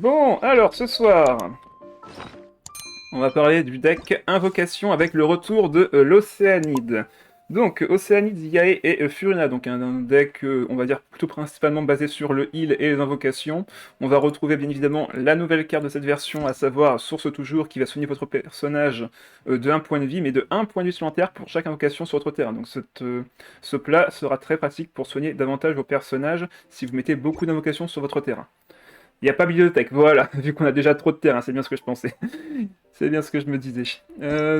Bon, alors ce soir, on va parler du deck Invocation avec le retour de l'Océanide. Donc, Océanide, Yae et Furina, donc un deck, on va dire, plutôt principalement basé sur le heal et les invocations. On va retrouver bien évidemment la nouvelle carte de cette version, à savoir Source Toujours, qui va soigner votre personnage de 1 point de vie, mais de 1 point de vie supplémentaire pour chaque invocation sur votre terrain. Donc ce plat sera très pratique pour soigner davantage vos personnages si vous mettez beaucoup d'invocations sur votre terrain. Il n'y a pas bibliothèque, voilà, vu qu'on a déjà trop de terrain, c'est bien ce que je pensais. C'est bien ce que je me disais.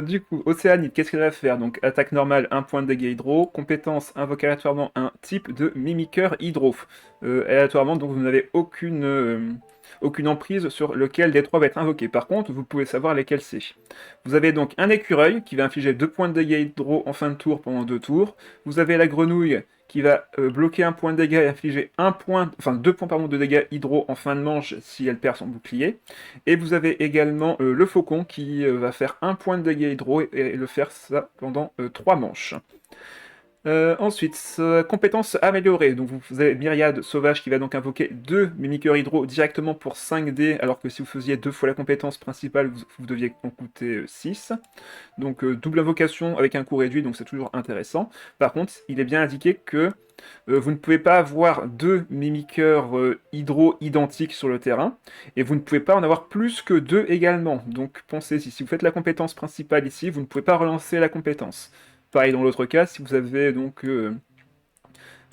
Du coup, Océanite, qu'est-ce qu'elle va faire? Donc, attaque normale, 1 point de dégâts hydro. Compétence, invoque aléatoirement un type de mimiqueur hydro. Aléatoirement, donc vous n'avez aucune emprise sur lequel des trois va être invoqué. Par contre, vous pouvez savoir lesquels c'est. Vous avez donc un écureuil qui va infliger 2 points de dégâts hydro en fin de tour pendant 2 tours. Vous avez la grenouille qui va bloquer 1 point de dégâts et infliger 2 points pardon, de dégâts hydro en fin de manche si elle perd son bouclier. Et vous avez également le faucon qui va faire 1 point de dégâts hydro et le faire ça pendant 3 manches. Ensuite, compétence améliorée. Donc vous avez Myriade Sauvage qui va donc invoquer 2 mimiqueurs hydro directement pour 5 dés, alors que si vous faisiez 2 fois la compétence principale, vous deviez en coûter 6. Donc double invocation avec un coût réduit, donc c'est toujours intéressant. Par contre, il est bien indiqué que vous ne pouvez pas avoir 2 mimiqueurs hydro identiques sur le terrain, et vous ne pouvez pas en avoir plus que 2 également. Donc pensez-y, si vous faites la compétence principale ici, vous ne pouvez pas relancer la compétence. Pareil dans l'autre cas, si vous avez donc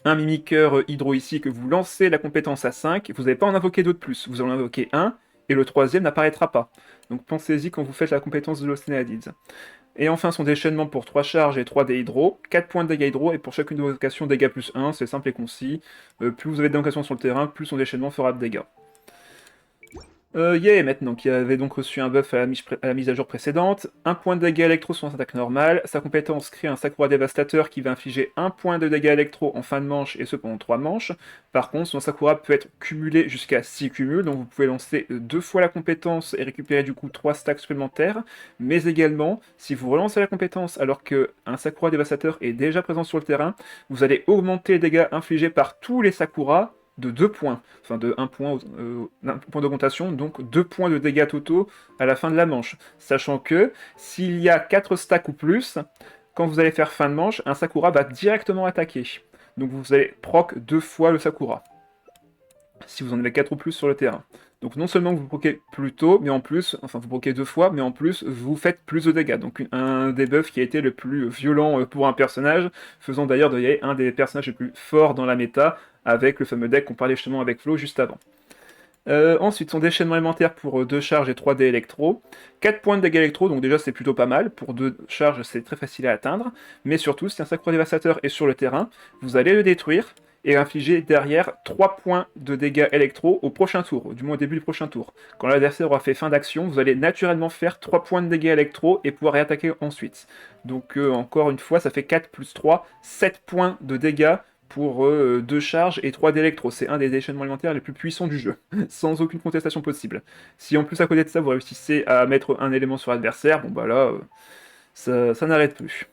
un mimiqueur hydro ici, que vous lancez la compétence à 5, vous n'allez pas en invoquer d'autres plus. Vous en invoquez un, et le troisième n'apparaîtra pas. Donc pensez-y quand vous faites la compétence de l'Océanide. Et enfin son déchaînement pour 3 charges et 3 dés hydro, 4 points de dégâts hydro, et pour chacune de vos occasions, dégâts plus 1, c'est simple et concis. Plus vous avez d'invocations sur le terrain, plus son déchaînement fera de dégâts. Yeah, maintenant, qui avait donc reçu un buff à la mise à jour précédente. 1 point de dégâts électro sur son attaque normale. Sa compétence crée un Sakura dévastateur qui va infliger 1 point de dégâts électro en fin de manche, et ce pendant 3 manches. Par contre, son Sakura peut être cumulé jusqu'à 6 cumuls, donc vous pouvez lancer 2 fois la compétence et récupérer du coup 3 stacks supplémentaires. Mais également, si vous relancez la compétence alors qu'un Sakura dévastateur est déjà présent sur le terrain, vous allez augmenter les dégâts infligés par tous les Sakura de 2 points, enfin de 1 point d'augmentation, donc 2 points de dégâts totaux à la fin de la manche. Sachant que s'il y a 4 stacks ou plus, quand vous allez faire fin de manche, un Sakura va directement attaquer. Donc vous allez proc 2 fois le Sakura, si vous en avez 4 ou plus sur le terrain. Donc non seulement vous proquez plus tôt, mais en plus, enfin vous proquez 2 fois, mais en plus vous faites plus de dégâts. Donc un debuff qui a été le plus violent pour un personnage, faisant d'ailleurs de Yae un des personnages les plus forts dans la méta, avec le fameux deck qu'on parlait justement avec Flo juste avant. Ensuite, son déchaînement élémentaire pour 2 charges et 3 dés électro. 4 points de dégâts électro, donc déjà c'est plutôt pas mal. Pour 2 charges, c'est très facile à atteindre. Mais surtout, si un Sakura dévastateur est sur le terrain, vous allez le détruire et infliger derrière 3 points de dégâts électro au prochain tour, du moins au début du prochain tour. Quand l'adversaire aura fait fin d'action, vous allez naturellement faire 3 points de dégâts électro et pouvoir réattaquer ensuite. Donc encore une fois, ça fait 4 plus 3, 7 points de dégâts pour 2 charges et 3 d'électro. C'est un des déchaînements alimentaires les plus puissants du jeu, sans aucune contestation possible. Si en plus à côté de ça, vous réussissez à mettre un élément sur l'adversaire, bon bah là, ça n'arrête plus.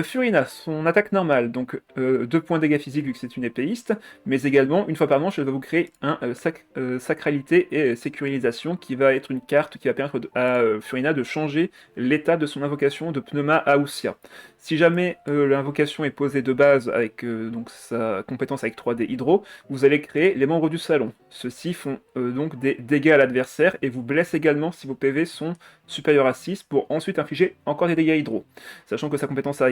Furina, son attaque normale, donc 2 points de dégâts physiques vu que c'est une épéiste, mais également, une fois par manche, elle va vous créer un sacralité et sécurisation qui va être une carte qui va permettre à Furina de changer l'état de son invocation de Pneuma Aousia. Si jamais l'invocation est posée de base avec donc sa compétence avec 3D Hydro, vous allez créer les membres du salon. Ceux-ci font donc des dégâts à l'adversaire et vous blessent également si vos PV sont supérieurs à 6 pour ensuite infliger encore des dégâts Hydro. Sachant que sa compétence à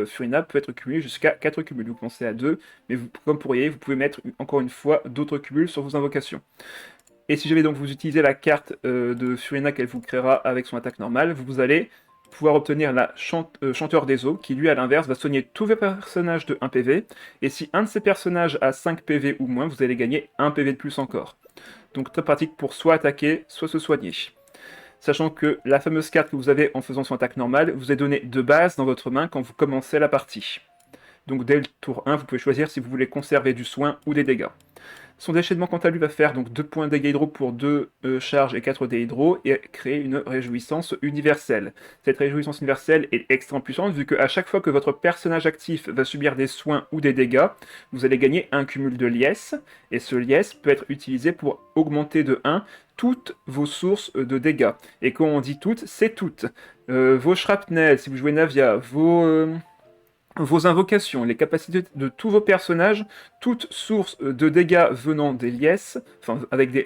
Furina peut être cumulée jusqu'à 4 cumuls. Vous pensez à 2, mais comme pourriez, vous pouvez mettre encore une fois d'autres cumuls sur vos invocations. Et si jamais donc vous utilisez la carte de Furina qu'elle vous créera avec son attaque normale, vous allez pouvoir obtenir la Chanteur des Eaux, qui lui à l'inverse va soigner tous vos personnages de 1 PV, et si un de ces personnages a 5 PV ou moins, vous allez gagner 1 PV de plus encore. Donc très pratique pour soit attaquer, soit se soigner. Sachant que la fameuse carte que vous avez en faisant son attaque normale vous est donnée de base dans votre main quand vous commencez la partie. Donc dès le tour 1, vous pouvez choisir si vous voulez conserver du soin ou des dégâts. Son déchaînement, quant à lui, va faire donc 2 points de dégâts hydro pour 2 charges et 4 dés hydro, et créer une réjouissance universelle. Cette réjouissance universelle est extrêmement puissante, vu qu'à chaque fois que votre personnage actif va subir des soins ou des dégâts, vous allez gagner un cumul de liesse, et ce liesse peut être utilisé pour augmenter de 1 toutes vos sources de dégâts. Et quand on dit toutes, c'est toutes. Vos shrapnel, si vous jouez Navia, vos invocations, les capacités de tous vos personnages, toute source de dégâts venant des liesses, enfin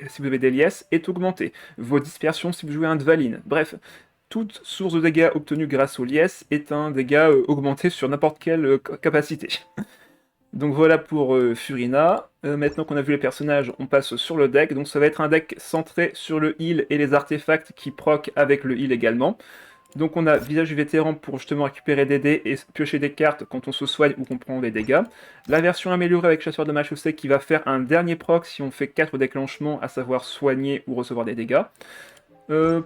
si vous avez des liesses, est augmentée. Vos dispersions si vous jouez un Dvalin. Bref, toute source de dégâts obtenue grâce aux liesses est un dégât augmenté sur n'importe quelle capacité. Donc voilà pour Furina. Maintenant qu'on a vu les personnages, on passe sur le deck. Donc ça va être un deck centré sur le heal et les artefacts qui proc avec le heal également. Donc on a Visage du Vétéran pour justement récupérer des dés et piocher des cartes quand on se soigne ou qu'on prend des dégâts. La version améliorée avec Chasseur de Machossée qui va faire un dernier proc si on fait 4 déclenchements, à savoir soigner ou recevoir des dégâts.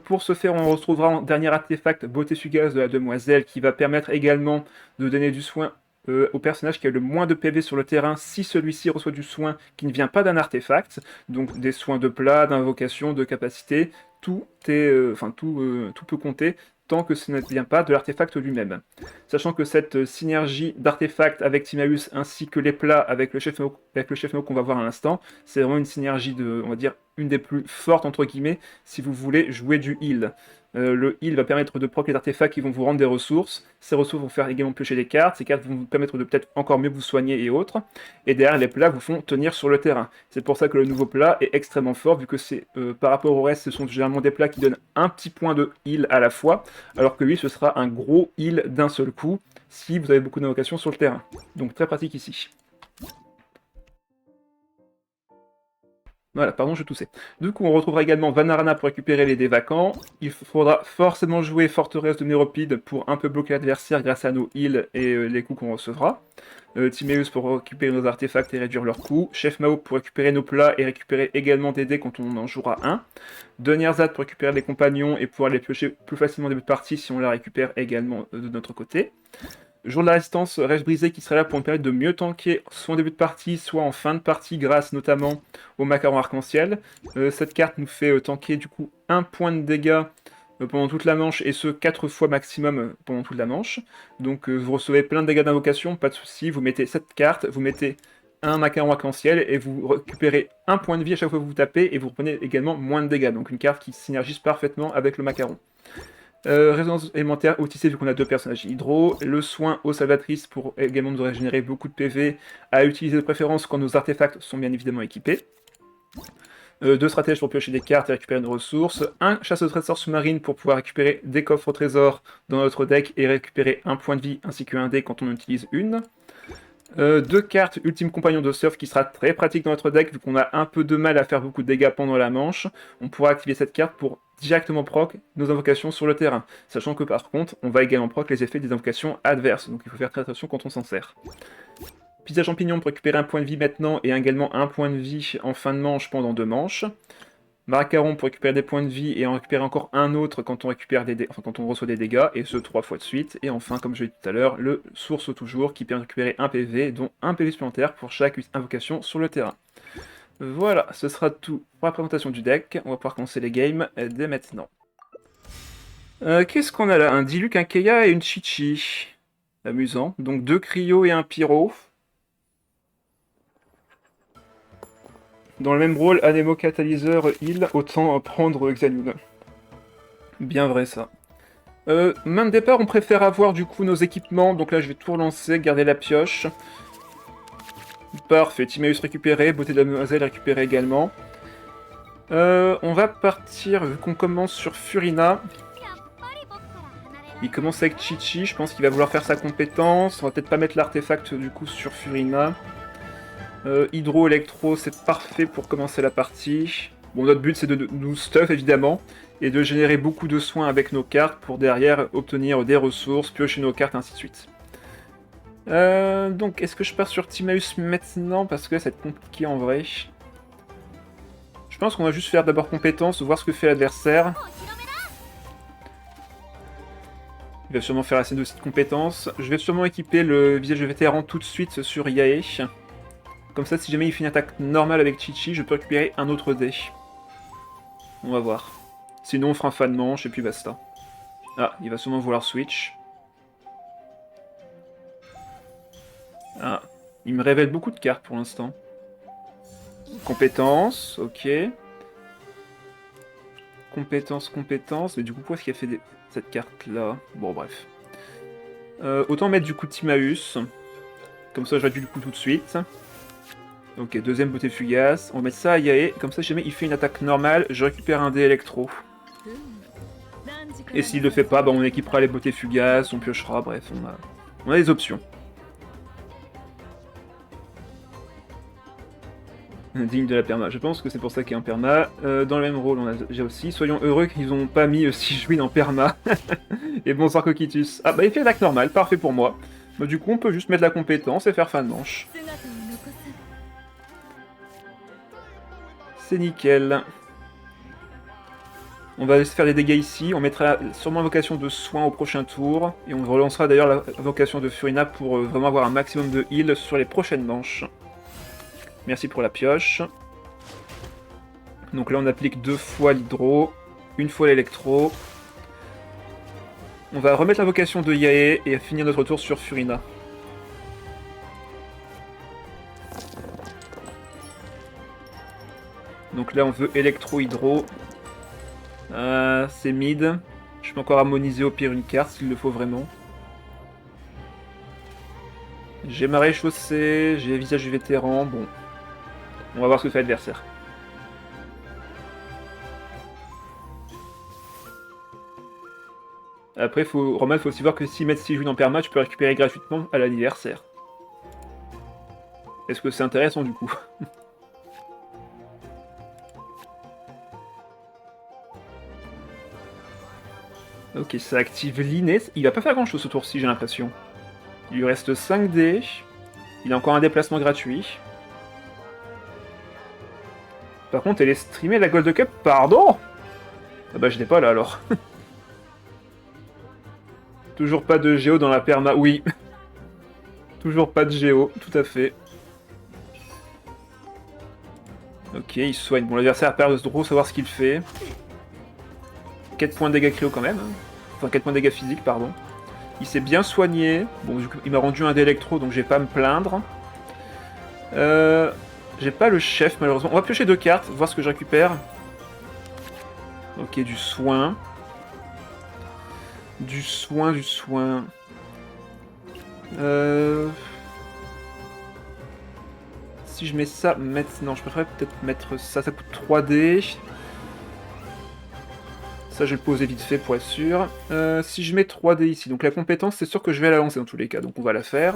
Pour ce faire, on retrouvera en dernier artefact Beauté Fugace de la Demoiselle qui va permettre également de donner du soin au personnage qui a le moins de PV sur le terrain si celui-ci reçoit du soin qui ne vient pas d'un artefact, donc des soins de plat, d'invocation, de capacité, tout peut compter tant que ce ne vient pas de l'artefact lui-même. Sachant que cette synergie d'artefacts avec Timaeus ainsi que les plats avec le chef Mao qu'on va voir à l'instant, c'est vraiment une synergie on va dire, une des plus fortes entre guillemets si vous voulez jouer du heal. Le heal va permettre de proc les artefacts qui vont vous rendre des ressources. Ces ressources vont faire également piocher des cartes. Ces cartes vont vous permettre de peut-être encore mieux vous soigner et autres. Et derrière, les plats vous font tenir sur le terrain. C'est pour ça que le nouveau plat est extrêmement fort, vu que c'est par rapport au reste, ce sont généralement des plats qui donnent un petit point de heal à la fois, alors que lui, ce sera un gros heal d'un seul coup, si vous avez beaucoup d'invocations sur le terrain. Donc très pratique ici. Voilà, pardon, je toussais. Du coup, on retrouvera également Vanarana pour récupérer les dés vacants. Il faudra forcément jouer Forteresse de Méropide pour un peu bloquer l'adversaire grâce à nos heals et les coups qu'on recevra. Timaeus pour récupérer nos artefacts et réduire leurs coûts. Chef Mao pour récupérer nos plats et récupérer également des dés quand on en jouera un. Donnierzad pour récupérer les compagnons et pouvoir les piocher plus facilement au début de partie si on la récupère également de notre côté. Jour de la résistance, Rêve brisé qui sera là pour nous permettre de mieux tanker soit en début de partie, soit en fin de partie grâce notamment au macaron arc-en-ciel. Cette carte nous fait tanker du coup 1 point de dégâts pendant toute la manche et ce 4 fois maximum pendant toute la manche. Donc vous recevez plein de dégâts d'invocation, pas de souci, vous mettez cette carte, vous mettez un macaron arc-en-ciel et vous récupérez 1 point de vie à chaque fois que vous tapez et vous reprenez également moins de dégâts. Donc une carte qui synergise parfaitement avec le macaron. Résonance élémentaire outissée vu qu'on a 2 personnages hydro, le soin aux salvatrices pour également nous régénérer beaucoup de PV, à utiliser de préférence quand nos artefacts sont bien évidemment équipés. 2 stratèges pour piocher des cartes et récupérer nos ressources, un chasse au trésor sous-marine pour pouvoir récupérer des coffres au trésor dans notre deck et récupérer 1 point de vie ainsi qu'un dé quand on en utilise une. 2 cartes Ultime Compagnon de Surf qui sera très pratique dans notre deck vu qu'on a un peu de mal à faire beaucoup de dégâts pendant la manche. On pourra activer cette carte pour directement proc nos invocations sur le terrain. Sachant que par contre, on va également proc les effets des invocations adverses, donc il faut faire très attention quand on s'en sert. Pizza Champignon pour récupérer 1 point de vie maintenant et également 1 point de vie en fin de manche pendant 2 manches. Macaron pour récupérer des points de vie et en récupérer encore un autre quand on récupère quand on reçoit des dégâts, et ce 3 fois de suite. Et enfin, comme je l'ai dit tout à l'heure, le source toujours qui permet de récupérer 1 PV, dont 1 PV supplémentaire pour chaque invocation sur le terrain. Voilà, ce sera tout pour la présentation du deck. On va pouvoir commencer les games dès maintenant. Qu'est-ce qu'on a là? Un Diluc, un Keia et une Chi-Chi. Amusant. Donc 2 Cryo et un Pyro. Dans le même rôle, Anemo Catalyseur Heal, autant prendre Xayun. Bien vrai ça. Main de départ, on préfère avoir du coup nos équipements, donc là je vais tout relancer, garder la pioche. Parfait, Timaeus récupéré, Beauté de la Demoiselle récupérée également. On va partir, vu qu'on commence sur Furina. Il commence avec Chi-Chi, je pense qu'il va vouloir faire sa compétence. On va peut-être pas mettre l'artefact du coup sur Furina. Hydro, électro, c'est parfait pour commencer la partie. Bon, notre but c'est de nous stuff évidemment, et de générer beaucoup de soins avec nos cartes pour derrière obtenir des ressources, piocher nos cartes, ainsi de suite. Donc, est-ce que je pars sur Timaeus maintenant? Parce que ça va être compliqué en vrai. Je pense qu'on va juste faire d'abord compétence, voir ce que fait l'adversaire. Il va sûrement faire la scène de cette compétence. Je vais sûrement équiper le visage de vétéran tout de suite sur Yae. Comme ça, si jamais il fait une attaque normale avec Chi-Chi, je peux récupérer un autre dé. On va voir. Sinon, on fera un fan manche et puis basta. Ah, il va sûrement vouloir switch. Ah, il me révèle beaucoup de cartes pour l'instant. Compétences, ok. Compétences, mais du coup, pourquoi est-ce qu'il a fait cette carte-là? Bon, bref. Autant mettre du coup Timaeus. Comme ça, je réduis du coup tout de suite. Ok, deuxième beauté fugace. On va mettre ça à Yae. Comme ça, si jamais il fait une attaque normale, je récupère un dé électro. Et s'il le fait pas, bah, on équipera les beautés fugaces, on piochera, bref, on a des options. Digne de la perma. Je pense que c'est pour ça qu'il y a un perma. Dans le même rôle, on a déjà aussi. Soyons heureux qu'ils n'ont pas mis 6 jouines en perma. Et bonsoir Coquitus. Ah bah il fait l'attaque normale, parfait pour moi. Bah, du coup, on peut juste mettre la compétence et faire fin de manche. C'est nickel. On va se faire des dégâts ici, on mettra sûrement invocation de soin au prochain tour, et on relancera d'ailleurs la invocation de Furina pour vraiment avoir un maximum de heal sur les prochaines manches. Merci pour la pioche. Donc là on applique 2 fois l'hydro, 1 fois l'électro. On va remettre l'invocation de Yae et finir notre tour sur Furina. Donc là on veut électro-hydro. C'est mid. Je peux encore harmoniser au pire une carte s'il le faut vraiment. J'ai marée chaussée, j'ai visage du vétéran, bon. On va voir ce que fait l'adversaire. Après, Roman, faut aussi voir que s'il met 6 joues en perma, tu peux récupérer gratuitement à l'anniversaire. Est-ce que c'est intéressant du coup? Ok, ça active l'inné. Il va pas faire grand chose ce tour-ci, j'ai l'impression. Il lui reste 5 dés. Il a encore un déplacement gratuit. Par contre, elle est streamée la Gold Cup, pardon? Ah bah je l'ai pas là alors. Toujours pas de Géo dans la perma, oui. Toujours pas de Géo, tout à fait. Ok, il soigne. Bon, l'adversaire perd de trop savoir ce qu'il fait. 4 points de dégâts cryo quand même. Enfin, 4 points de dégâts physiques, pardon. Il s'est bien soigné. Bon, il m'a rendu un dé électro, donc j'ai pas à me plaindre. J'ai pas le chef, malheureusement. On va piocher 2 cartes, voir ce que je récupère. Ok, du soin. Du soin. Si je mets ça maintenant, je préfère peut-être mettre ça. Ça coûte 3 dés. Ça, je vais le poser vite fait pour être sûr. Si je mets 3 dés ici, donc la compétence, c'est sûr que je vais la lancer dans tous les cas, donc on va la faire.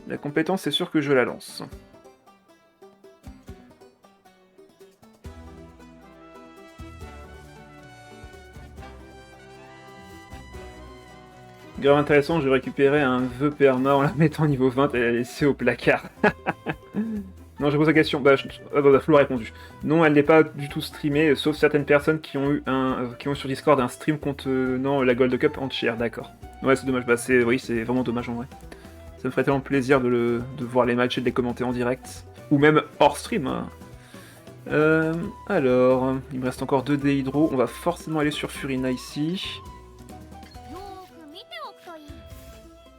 La compétence, c'est sûr que je la lance. Grave intéressant, je vais récupérer un vœu perma en la mettant niveau 20 et la laisser au placard. Non, je pose la question. Bah, Flo a répondu. Non, elle n'est pas du tout streamée, sauf certaines personnes qui ont eu sur Discord un stream contenant la Gold Cup entière, d'accord. Ouais, c'est dommage. Bah, oui, c'est vraiment dommage en vrai. Ça me ferait tellement plaisir de voir les matchs et de les commenter en direct. Ou même hors stream. Hein. Alors, il me reste encore 2 dés hydro. On va forcément aller sur Furina ici.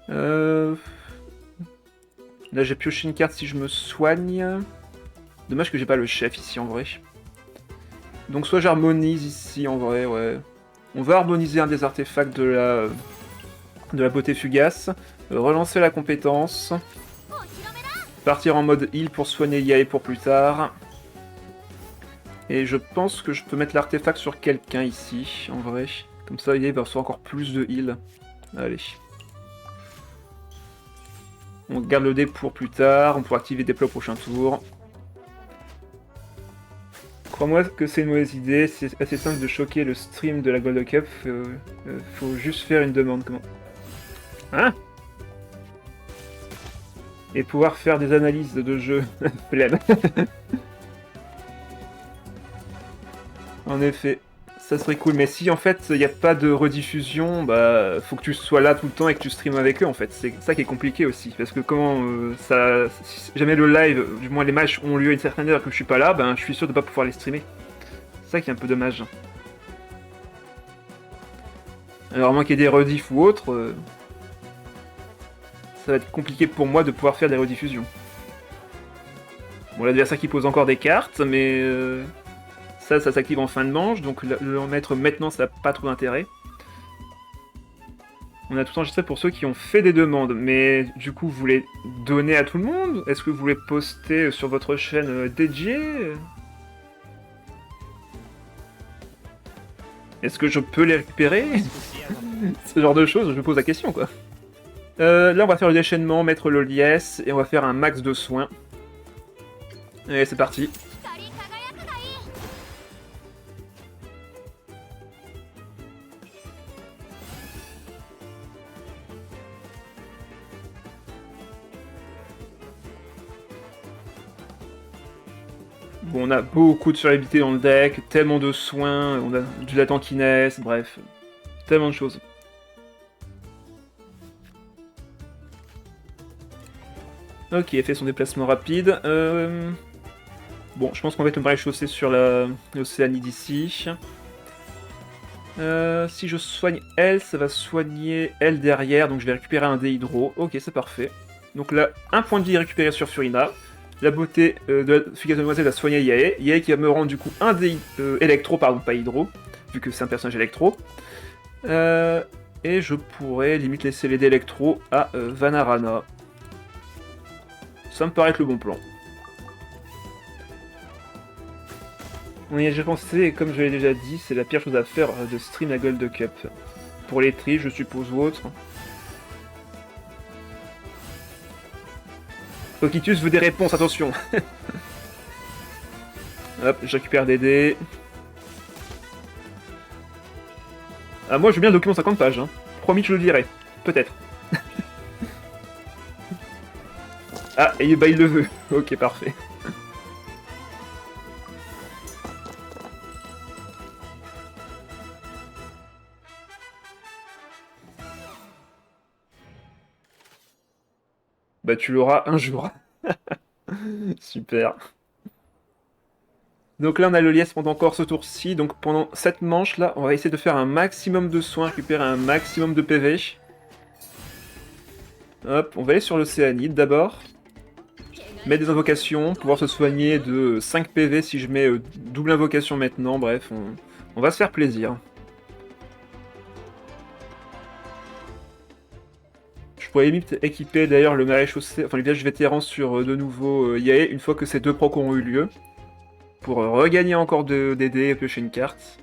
Là, j'ai pioché une carte si je me soigne. Dommage que j'ai pas le chef ici en vrai. Donc soit j'harmonise ici en vrai, ouais. On va harmoniser un des artefacts de la beauté fugace. Relancer la compétence. Partir en mode heal pour soigner Yae pour plus tard. Et je pense que je peux mettre l'artefact sur quelqu'un ici, en vrai. Comme ça, Yae va recevoir encore plus de heal. Allez. On garde le dé pour plus tard, on pourra activer des plats au prochain tour. Crois-moi que c'est une mauvaise idée, c'est assez simple de choquer le stream de la Gold Cup, faut juste faire une demande. Comment... Hein? Et pouvoir faire des analyses de jeu. Flemme. En effet, Ça serait cool, mais si en fait il n'y a pas de rediffusion, bah faut que tu sois là tout le temps et que tu streames avec eux en fait. C'est ça qui est compliqué aussi, parce que comment si jamais le live, du moins les matchs ont lieu à une certaine heure et que je suis pas là, ben je suis sûr de pas pouvoir les streamer. C'est ça qui est un peu dommage. Alors à moins qu'il y ait des rediffs ou autre, ça va être compliqué pour moi de pouvoir faire des rediffusions. Bon, l'adversaire qui pose encore des cartes, mais ça s'active en fin de manche, donc le mettre maintenant, ça n'a pas trop d'intérêt. On a tout enregistré pour ceux qui ont fait des demandes, mais du coup, vous voulez donner à tout le monde? Est-ce que vous voulez poster sur votre chaîne dédiée? Est-ce que je peux les récupérer? Ce genre de choses, je me pose la question, quoi. Là, on va faire le déchaînement, mettre le liesse, et on va faire un max de soins. Allez, c'est parti. Bon, on a beaucoup de survivabilité dans le deck, tellement de soins, on a du latent kinèse, bref, tellement de choses. Ok, il fait son déplacement rapide. Bon, je pense qu'on va être le maréchaussée sur l'Océanie d'ici. Si je soigne elle, ça va soigner elle derrière, donc je vais récupérer un dé hydro. Ok, c'est parfait. Donc là, un point de vie récupéré sur Furina. La beauté de la Fugace de Demoiselle va soigner Yae. Yae qui va me rendre du coup un dé électro, pardon, pas hydro, vu que c'est un personnage électro. Et je pourrais limite laisser les dés électro à Vanarana. Ça me paraît être le bon plan. On y a déjà pensé, et comme je l'ai déjà dit, c'est la pire chose à faire de stream la Gold Cup. Pour les tris, je suppose, ou autre. Okitus veut des réponses, attention. Hop, je récupère des dés. Ah, moi je veux bien le document 50 pages, hein. Promis que je le lirai. Peut-être. Ah, et bah il le veut. Ok, parfait. Bah tu l'auras un jour. Super. Donc là on a le liesse pendant encore ce tour-ci, donc pendant cette manche là, on va essayer de faire un maximum de soins, récupérer un maximum de PV. Hop, on va aller sur l'Océanide d'abord. Mettre des invocations, pouvoir se soigner de 5 PV si je mets double invocation maintenant, bref, on va se faire plaisir. Je pourrais limite équiper d'ailleurs le maréchaussée, enfin le village vétéran sur de nouveau Yae, une fois que ces deux procs auront eu lieu. Pour regagner encore des dés et piocher une carte.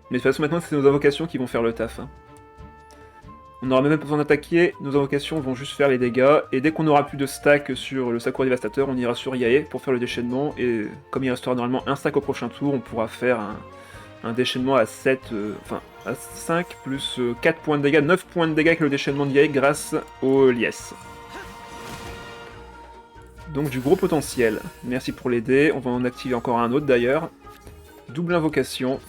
Mais de toute façon maintenant c'est nos invocations qui vont faire le taf. Hein. On n'aura même pas besoin d'attaquer, nos invocations vont juste faire les dégâts, et dès qu'on aura plus de stack sur le Sakura Dévastateur, on ira sur Yae pour faire le déchaînement, et comme il restera normalement un stack au prochain tour, on pourra faire un déchaînement à 7, enfin à 5 plus 4 points de dégâts, 9 points de dégâts avec le déchaînement de Yae grâce au liesse. Donc du gros potentiel. Merci pour les dés, on va en activer encore un autre d'ailleurs. Double invocation.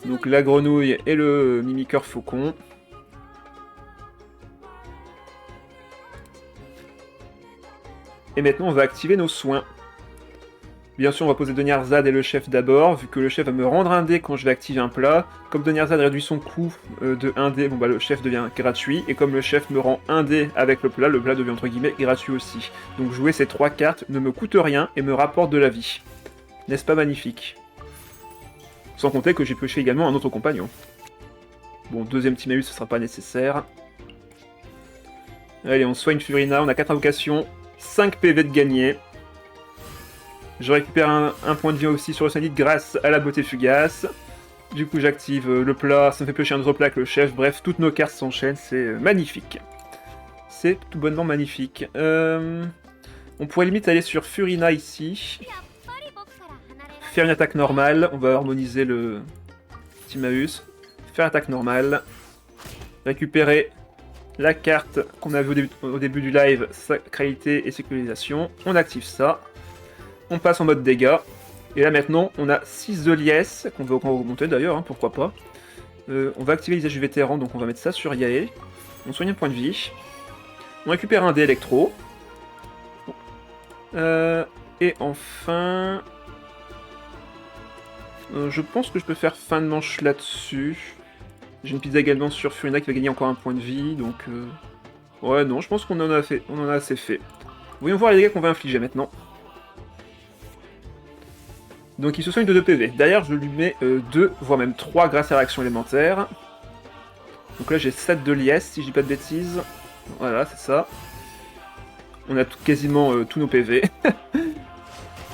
Donc la grenouille et le mimiqueur faucon. Et maintenant on va activer nos soins. Bien sûr on va poser Deniarzad et le chef d'abord, vu que le chef va me rendre un dé quand je vais activer un plat. Comme Deniarzad réduit son coût de 1 dé, bon bah le chef devient gratuit. Et comme le chef me rend 1 dé avec le plat devient entre guillemets gratuit aussi. Donc jouer ces 3 cartes ne me coûte rien et me rapporte de la vie. N'est-ce pas magnifique? Sans compter que j'ai pioché également un autre compagnon. Bon, deuxième Timaeus, ce sera pas nécessaire. Allez, on soigne Furina, on a 4 invocations, 5 PV de gagné. Je récupère un point de vie aussi sur le Sanit grâce à la beauté fugace. Du coup, j'active le plat, ça me fait piocher un autre plat avec le chef. Bref, toutes nos cartes s'enchaînent, c'est magnifique. C'est tout bonnement magnifique. On pourrait limite aller sur Furina ici. Faire une attaque normale, on va harmoniser le Timaeus. Faire attaque normale. Récupérer la carte qu'on a vue au début du live, sacralité et sécurisation. On active ça. On passe en mode dégâts. Et là maintenant, on a 6 de liesse, qu'on va encore augmenter d'ailleurs, hein, pourquoi pas. On va activer l'usage du vétéran, donc on va mettre ça sur Yae. On soigne un point de vie. On récupère un dé électro. Et enfin... je pense que je peux faire fin de manche là-dessus. J'ai une pizza également sur Furina qui va gagner encore un point de vie, donc... Ouais, non, je pense qu'on en a assez fait. Voyons voir les dégâts qu'on va infliger maintenant. Donc il se soigne de 2 PV. Derrière, je lui mets 2, voire même 3 grâce à la réaction élémentaire. Donc là, j'ai 7 de liesse, si je dis pas de bêtises. Voilà, c'est ça. On a quasiment tous nos PV.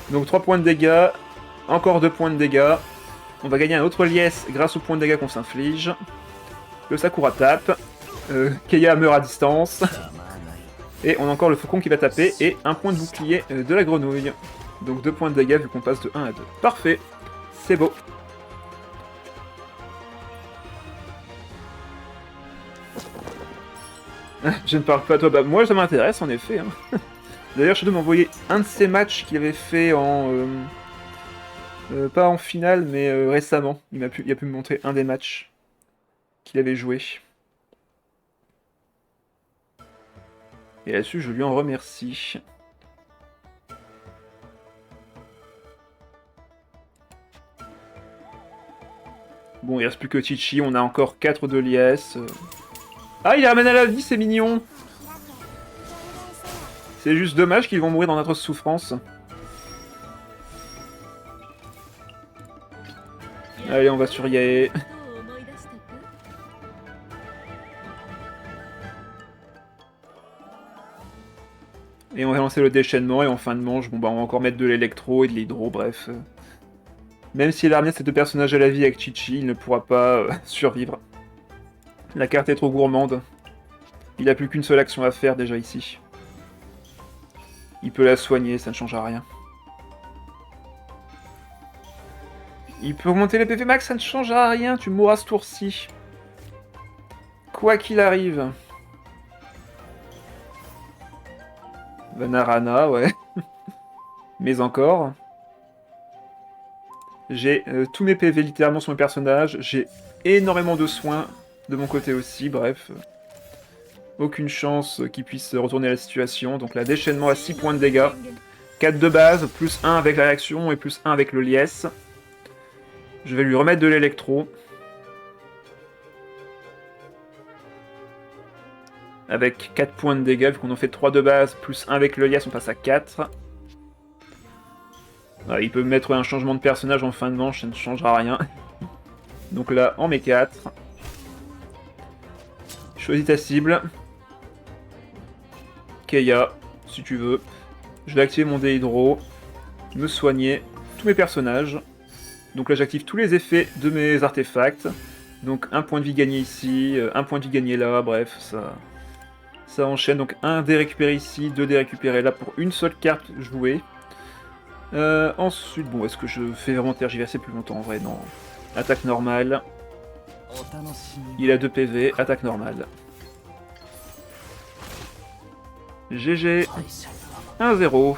Donc 3 points de dégâts, encore 2 points de dégâts. On va gagner un autre liesse grâce aux points de dégâts qu'on s'inflige. Le Sakura tape. Keia meurt à distance. Et on a encore le faucon qui va taper. Et un point de bouclier de la grenouille. Donc 2 points de dégâts vu qu'on passe de 1 à 2. Parfait. C'est beau. Je ne parle pas à toi. Bah moi ça m'intéresse en effet. Hein. D'ailleurs Shadow m'a envoyé un de ses matchs qu'il avait fait en... pas en finale mais récemment. Il a pu me montrer un des matchs qu'il avait joué. Et là-dessus je lui en remercie. Bon, il reste plus que Chichi, on a encore 4 de liesse. Ah, il les ramène à la vie, c'est mignon. C'est juste dommage qu'ils vont mourir dans notre souffrance. Allez, on va sur Yae. Et on va lancer le déchaînement, et en fin de manche, bon bah on va encore mettre de l'électro et de l'hydro, bref. Même s'il a ramené ces deux personnages à la vie avec Chichi, il ne pourra pas survivre. La carte est trop gourmande. Il n'a plus qu'une seule action à faire déjà ici. Il peut la soigner, ça ne changera rien. Il peut augmenter les PV max, ça ne changera rien, tu mourras ce tour-ci. Quoi qu'il arrive. Vanarana, ouais. Mais encore. J'ai tous mes PV littéralement sur mes personnages. J'ai énormément de soins de mon côté aussi, bref. Aucune chance qu'il puisse retourner la situation. Donc là, déchaînement à 6 points de dégâts. 4 de base, plus 1 avec la réaction et plus 1 avec le liesse. Je vais lui remettre de l'électro. Avec 4 points de dégâts, vu qu'on en fait 3 de base, plus 1 avec le liesse, on passe à 4. Ah, il peut mettre un changement de personnage en fin de manche, ça ne changera rien. Donc là, on met 4. Choisis ta cible. Keia, si tu veux. Je vais activer mon déhydro. Me soigner tous mes personnages. Donc là, j'active tous les effets de mes artefacts. Donc un point de vie gagné ici, un point de vie gagné là, bref, ça enchaîne. Donc un dé récupéré ici, 2 dés récupérés là pour une seule carte jouée. Ensuite, bon, est-ce que je fais vraiment tergiverser plus longtemps en vrai? Non. Attaque normale. Il a 2 PV, attaque normale. GG. 1-0.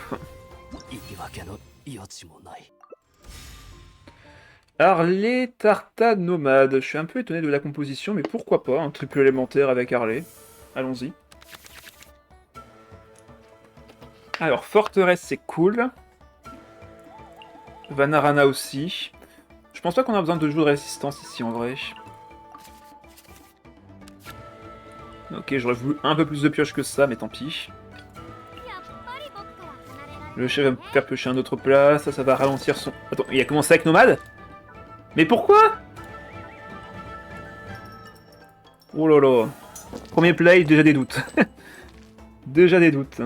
Harley Tarta Nomade. Je suis un peu étonné de la composition, mais pourquoi pas, un triple élémentaire avec Harley. Allons-y. Alors, Forteresse, c'est cool. Vanarana aussi. Je pense pas qu'on a besoin de jouer de résistance ici, en vrai. Ok, j'aurais voulu un peu plus de pioche que ça, mais tant pis. Le chef va me faire piocher un autre plat, ça va ralentir son... Attends, il a commencé avec Nomade? Mais pourquoi? Oh là là. Premier play, déjà des doutes. Déjà des doutes.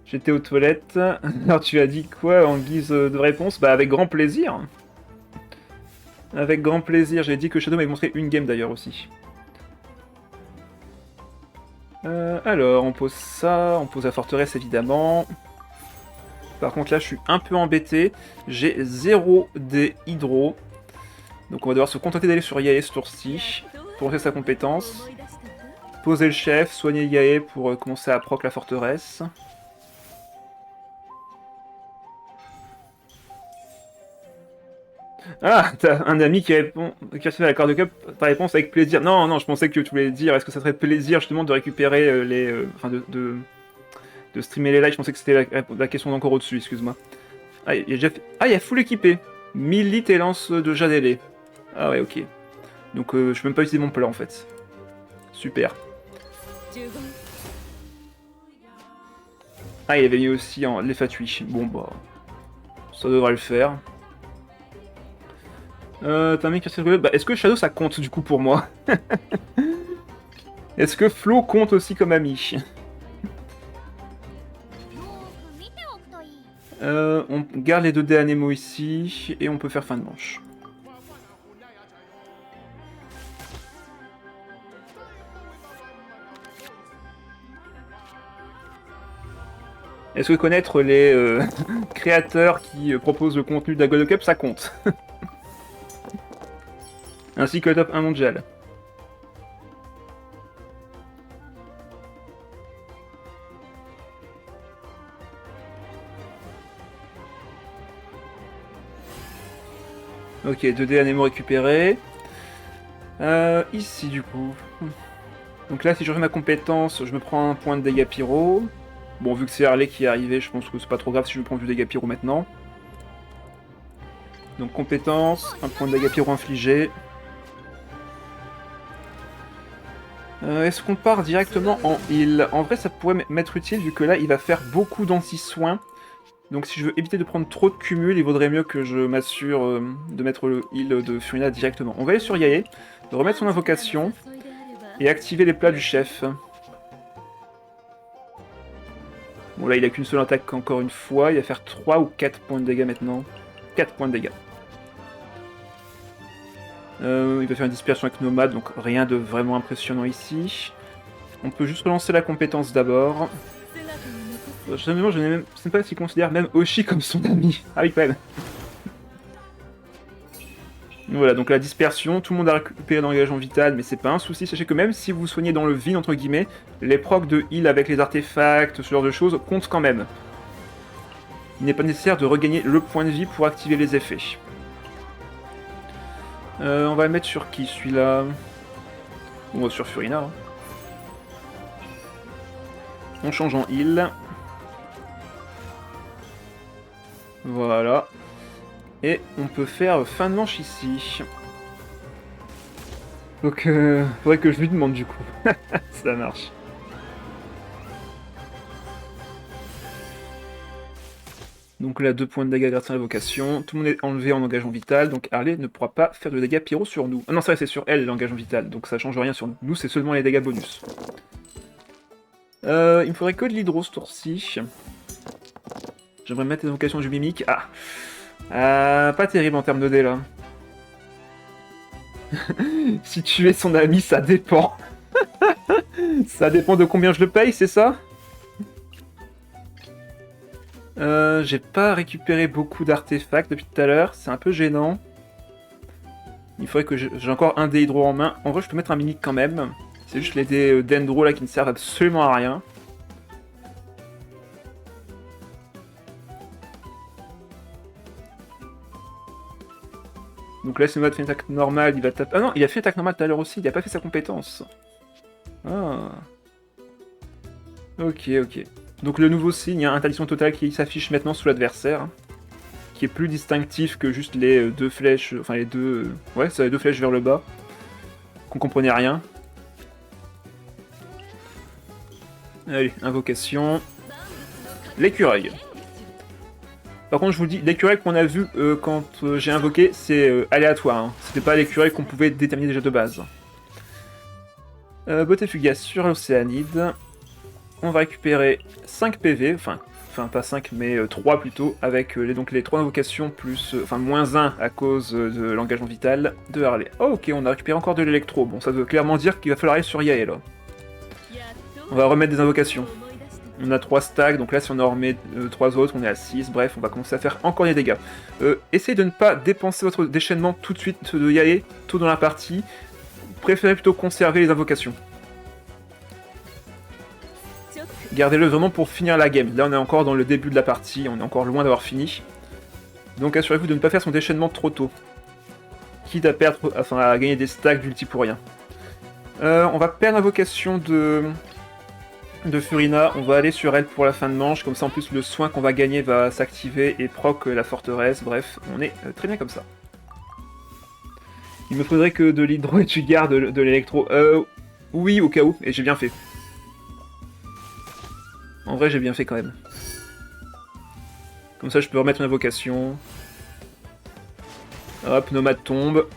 J'étais aux toilettes. Alors tu as dit quoi en guise de réponse? Bah avec grand plaisir. Avec grand plaisir. J'ai dit que Shadow m'avait montré une game d'ailleurs aussi. Alors, on pose ça. On pose la forteresse évidemment. Par contre là je suis un peu embêté. J'ai 0 des hydro. Donc on va devoir se contenter d'aller sur Yae ce tour-ci. Pour lancer sa compétence. Poser le chef, soigner Yae pour commencer à proc la forteresse. Ah, t'as un ami qui répond à la carte de cup, ta réponse avec plaisir. Non, non, je pensais que tu voulais dire, est-ce que ça serait plaisir justement de récupérer enfin de streamer les lives, je pensais que c'était la question d'encore au-dessus, excuse-moi. Ah, il y a full équipé. 1000 litres et lance de Jadele. Ah ouais, ok. Donc je peux même pas utiliser mon plat en fait. Super. Ah, il avait mis aussi les Fatui. Bon bah, ça devrait le faire. T'as un mec qui a bah, est-ce que Shadow ça compte du coup pour moi? Est-ce que Flo compte aussi comme ami? On garde les 2 dés Anemo ici, et on peut faire fin de manche. Est-ce que connaître les créateurs qui proposent le contenu de la God Cup, ça compte? Ainsi que le top 1 mondial. Ok, 2D Anemo récupérés. Ici du coup. Donc là, si je refais ma compétence, je me prends un point de dégâts pyro. Bon, vu que c'est Harley qui est arrivé, je pense que c'est pas trop grave si je me prends du dégâts pyro maintenant. Donc compétence, un point de dégâts pyro infligé. Est-ce qu'on part directement en heal? En vrai, ça pourrait m'être utile vu que là, il va faire beaucoup d'anti-soins. Donc si je veux éviter de prendre trop de cumul, il vaudrait mieux que je m'assure de mettre le heal de Furina directement. On va aller sur Yae, remettre son invocation, et activer les plats du chef. Bon là il a qu'une seule attaque encore une fois, il va faire 3 ou 4 points de dégâts maintenant. 4 points de dégâts. Il va faire une dispersion avec Nomade, donc rien de vraiment impressionnant ici. On peut juste relancer la compétence d'abord. Je ne sais pas s'il considère même Oshi comme son ami. Ah oui, quand même. Voilà, donc la dispersion, tout le monde a récupéré l'engagement vital, mais c'est pas un souci. Sachez que même si vous soignez dans le vide, entre guillemets, les procs de heal avec les artefacts, ce genre de choses, comptent quand même. Il n'est pas nécessaire de regagner le point de vie pour activer les effets. On va le mettre sur qui, celui-là? On va sur Furina. Hein. On change en heal. Voilà. Et on peut faire fin de manche ici. Donc, faudrait que je lui demande du coup. Ça marche. Donc là, 2 points de dégâts grâce à l'invocation. Tout le monde est enlevé en engagement vital, donc Harley ne pourra pas faire de dégâts pyro sur nous. Ah non, c'est vrai, c'est sur elle l'engagement vital, donc ça change rien sur nous. Nous, c'est seulement les dégâts bonus. Il me faudrait que de l'hydro ce tour-ci. J'aimerais mettre l'invocation du mimique. Pas terrible en termes de dés là. Si tu es son ami, ça dépend. Ça dépend de combien je le paye, c'est ça? J'ai pas récupéré beaucoup d'artefacts depuis tout à l'heure, c'est un peu gênant. Il faudrait que j'ai encore un dé hydro en main. En vrai, je peux mettre un mimique quand même. C'est juste les dés d'Endro là qui ne servent absolument à rien. Donc là, si Nomade fait une attaque normale, il va taper... Ah non, il a fait une attaque normale tout à l'heure aussi, il a pas fait sa compétence. Ah. Ok, ok. Donc le nouveau signe, interdiction totale qui s'affiche maintenant sous l'adversaire. Qui est plus distinctif que juste les 2 flèches... Enfin les deux... Ouais, c'est les 2 flèches vers le bas. Qu'on comprenait rien. Allez, invocation. L'écureuil. Par contre, je vous dis, l'écureuil qu'on a vu quand j'ai invoqué, c'est aléatoire. Hein. C'était pas l'écureuil qu'on pouvait déterminer déjà de base. Beauté fugace sur l'Océanide. On va récupérer 5 PV, enfin pas 5 mais 3 plutôt, avec donc les 3 invocations plus, moins 1 à cause de l'engagement vital de Harley. Oh, ok, on a récupéré encore de l'électro, bon ça veut clairement dire qu'il va falloir aller sur Yael. On va remettre des invocations. On a 3 stacks, donc là si on en remet 3 autres, on est à 6, bref, on va commencer à faire encore des dégâts. Essayez de ne pas dépenser votre déchaînement tout de suite de Yael, tôt dans la partie. Préférez plutôt conserver les invocations. Gardez-le vraiment pour finir la game. Là, on est encore dans le début de la partie, on est encore loin d'avoir fini. Donc assurez-vous de ne pas faire son déchaînement trop tôt. quitte à perdre, enfin à gagner des stacks d'ulti pour rien. On va perdre l'invocation de Furina, on va aller sur elle pour la fin de manche, comme ça en plus le soin qu'on va gagner va s'activer et proc la forteresse, bref, on est très bien comme ça. Il me faudrait que de l'hydro et tu gardes de l'électro. Oui, au cas où, et j'ai bien fait. En vrai, j'ai bien fait quand même. Comme ça, je peux remettre une invocation. Hop, Nomade tombe.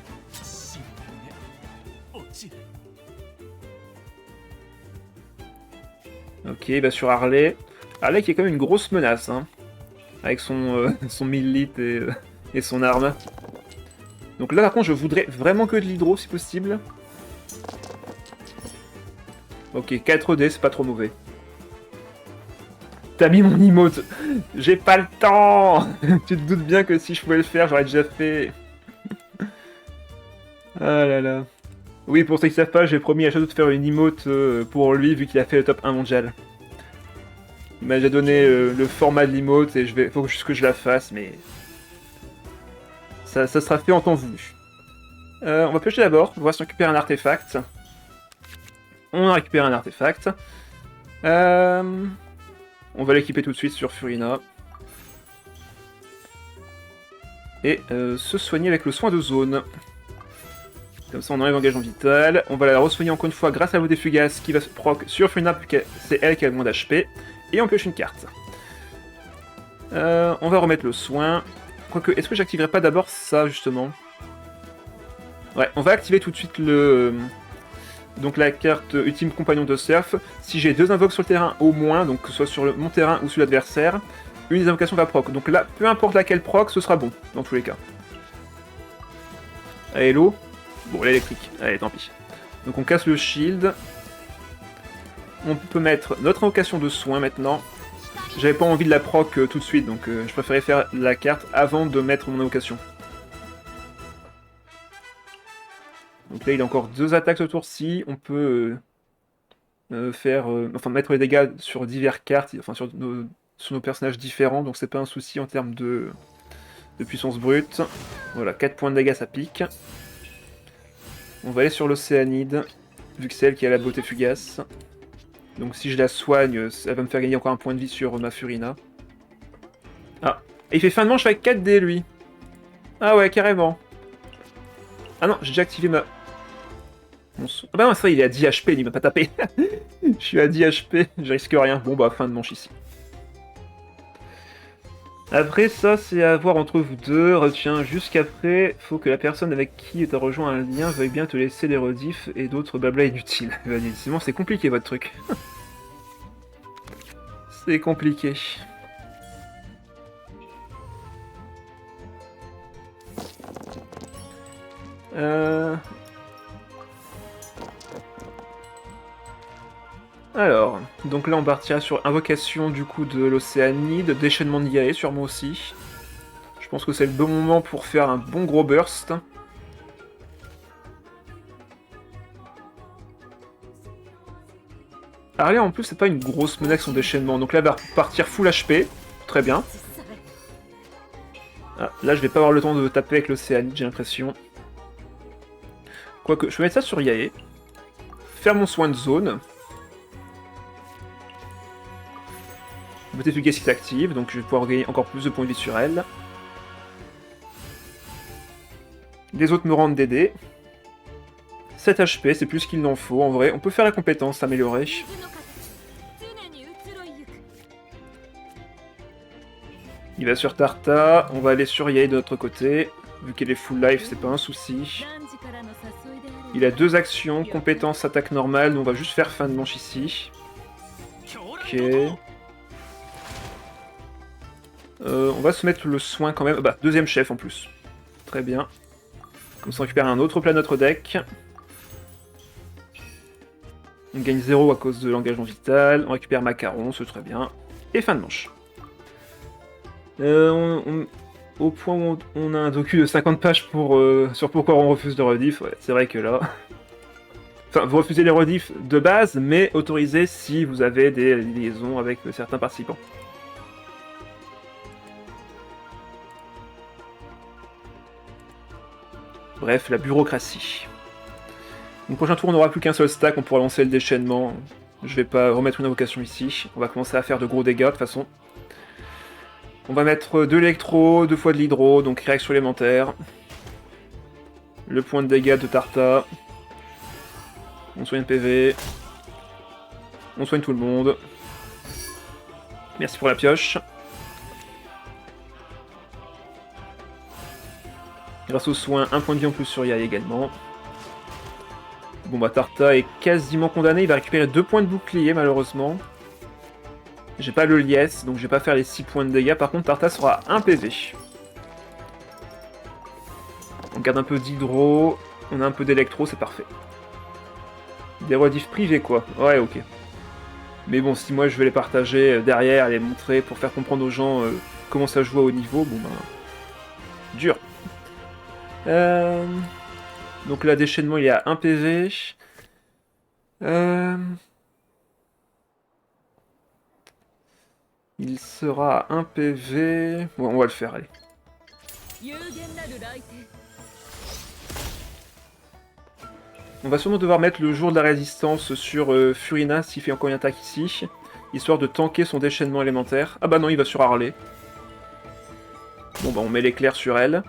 Ok, bah sur Harley. Harley qui est quand même une grosse menace, hein. Avec son, son 1000 litres et son arme. Donc là, par contre, je voudrais vraiment que de l'hydro, si possible. Ok, 4D, c'est pas trop mauvais. T'as mis mon emote. J'ai pas le temps. Tu te doutes bien que si je pouvais le faire, j'aurais déjà fait. Ah là là. Oui, pour ceux qui savent pas, j'ai promis à Shadow de faire une emote pour lui, vu qu'il a fait le top 1 mondial. Il m'a déjà donné le format de l'emote et faut juste que je la fasse, mais... Ça sera fait en temps voulu. On va piocher d'abord, on va se récupérer un artefact. On a récupéré un artefact. On va l'équiper tout de suite sur Furina. Et se soigner avec le soin de zone. Comme ça on enlève l'engagement vital. On va la re-soigner encore une fois grâce à la beauté fugace qui va se proc sur Furina, puisque c'est elle qui a le moins d'HP. Et on pioche une carte. On va remettre le soin. Quoique, est-ce que j'activerai pas d'abord ça, justement? Ouais, on va activer tout de suite le... Donc la carte Ultime Compagnon de Surf. Si j'ai 2 invoques sur le terrain au moins, donc que ce soit sur mon terrain ou sur l'adversaire, une des invocations va proc. Donc là, peu importe laquelle proc, ce sera bon, dans tous les cas. Allez, l'eau. Bon, l'électrique. Allez, tant pis. Donc on casse le shield. On peut mettre notre invocation de soin maintenant. J'avais pas envie de la proc tout de suite, donc je préférais faire la carte avant de mettre mon invocation. Donc là, il a encore 2 attaques ce tour-ci. On peut faire, enfin mettre les dégâts sur diverses cartes, enfin sur nos personnages différents, donc c'est pas un souci en termes de puissance brute. Voilà, 4 points de dégâts, ça pique. On va aller sur l'Océanide, vu que c'est elle qui a la beauté fugace. Donc si je la soigne, elle va me faire gagner encore un point de vie sur ma Furina. Ah, et il fait fin de manche avec 4D, lui. Ah ouais, carrément. Ah non, j'ai déjà activé ma... Ah bah non, c'est vrai, il est à 10 HP, il m'a pas tapé. Je suis à 10 HP, je risque rien. Bon bah, fin de manche ici. Après ça, c'est à voir entre vous deux. Retiens, jusqu'après, faut que la personne avec qui tu as rejoint un lien veuille bien te laisser des rediffs et d'autres blabla inutiles. Décidément, c'est compliqué votre truc. C'est compliqué. Alors, donc là on partira sur invocation du coup de l'Océanide, déchaînement de Yae sur moi aussi. Je pense que c'est le bon moment pour faire un bon gros burst. Arlia en plus c'est pas une grosse menace son déchaînement, donc là elle va partir full HP, très bien. Ah, là je vais pas avoir le temps de taper avec l'Océanide, j'ai l'impression. Quoique, je vais mettre ça sur Yae. Faire mon soin de zone. Beauté fugace qui s'active, donc je vais pouvoir gagner encore plus de points de vie sur elle. Les autres me rendent des dés. 7 HP, c'est plus qu'il n'en faut en vrai. On peut faire la compétence améliorée. Il va sur Tarta, on va aller sur Yae de notre côté. Vu qu'elle est full life, c'est pas un souci. Il a 2 actions, compétence, attaque normale, donc on va juste faire fin de manche ici. Ok. On va se mettre le soin quand même. Bah, 2ème chef en plus. Très bien. Comme ça on récupère un autre plat de notre deck. On gagne 0 à cause de l'engagement vital. On récupère Macaron, c'est très bien. Et fin de manche. Au point où on a un docu de 50 pages pour, sur pourquoi on refuse de rediff, ouais, c'est vrai que là... Enfin, vous refusez les rediffs de base, mais autorisé si vous avez des liaisons avec certains participants. Bref, la bureaucratie. Donc prochain tour, on n'aura plus qu'un seul stack, on pourra lancer le déchaînement. Je vais pas remettre une invocation ici. On va commencer à faire de gros dégâts de toute façon. On va mettre de l'électro, 2 fois de l'hydro, donc réaction élémentaire. Le point de dégâts de Tarta. On soigne PV. On soigne tout le monde. Merci pour la pioche. Grâce aux soins, un point de vie en plus sur Yai également. Bon bah Tarta est quasiment condamné, il va récupérer 2 points de bouclier malheureusement. J'ai pas le liesse, donc je vais pas faire les 6 points de dégâts. Par contre Tarta sera 1 PV. On garde un peu d'hydro, on a un peu d'électro, c'est parfait. Des rediffs privés quoi, ouais ok. Mais bon, si moi je vais les partager derrière, les montrer pour faire comprendre aux gens comment ça joue à haut niveau, bon bah... dur. Donc là, déchaînement, il est à 1 PV. Il sera à 1 PV... Bon, on va le faire, allez. On va sûrement devoir mettre le jour de la résistance sur Furina s'il fait encore une attaque ici, histoire de tanker son déchaînement élémentaire. Ah bah non, il va sur Harley. Bon bah on met l'éclair sur elle.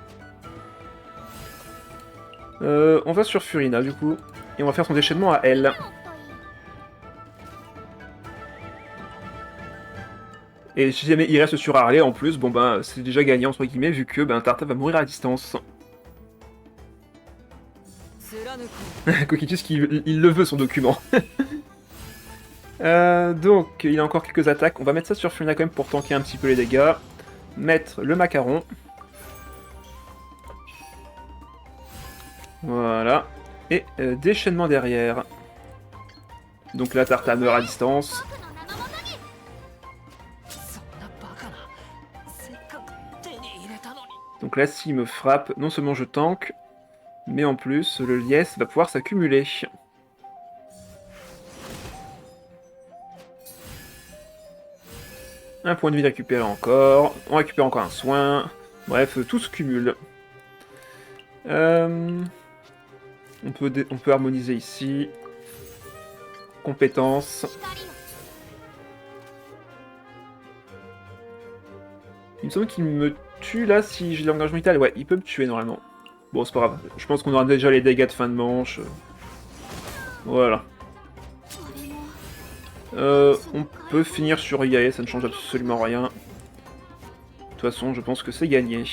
On va sur Furina du coup, et on va faire son déchaînement à elle. Et si jamais il reste sur Harley en plus, bon ben c'est déjà gagné entre guillemets vu que ben Tarta va mourir à distance. Coquitus il le veut son document. Donc il a encore quelques attaques, on va mettre ça sur Furina quand même pour tanker un petit peu les dégâts. Mettre le macaron. Voilà. Et déchaînement derrière. Donc là, Tarta meurt à distance. Donc là, s'il me frappe, non seulement je tank, mais en plus, le liesse va pouvoir s'accumuler. Un point de vie récupéré encore. On récupère encore un soin. Bref, tout se cumule. On peut harmoniser ici. Compétences. Il me semble qu'il me tue là si j'ai l'engagement vital. Ouais, il peut me tuer normalement. Bon, c'est pas grave. Je pense qu'on aura déjà les dégâts de fin de manche. Voilà. On peut finir sur Yae, ça ne change absolument rien. De toute façon, je pense que c'est gagné.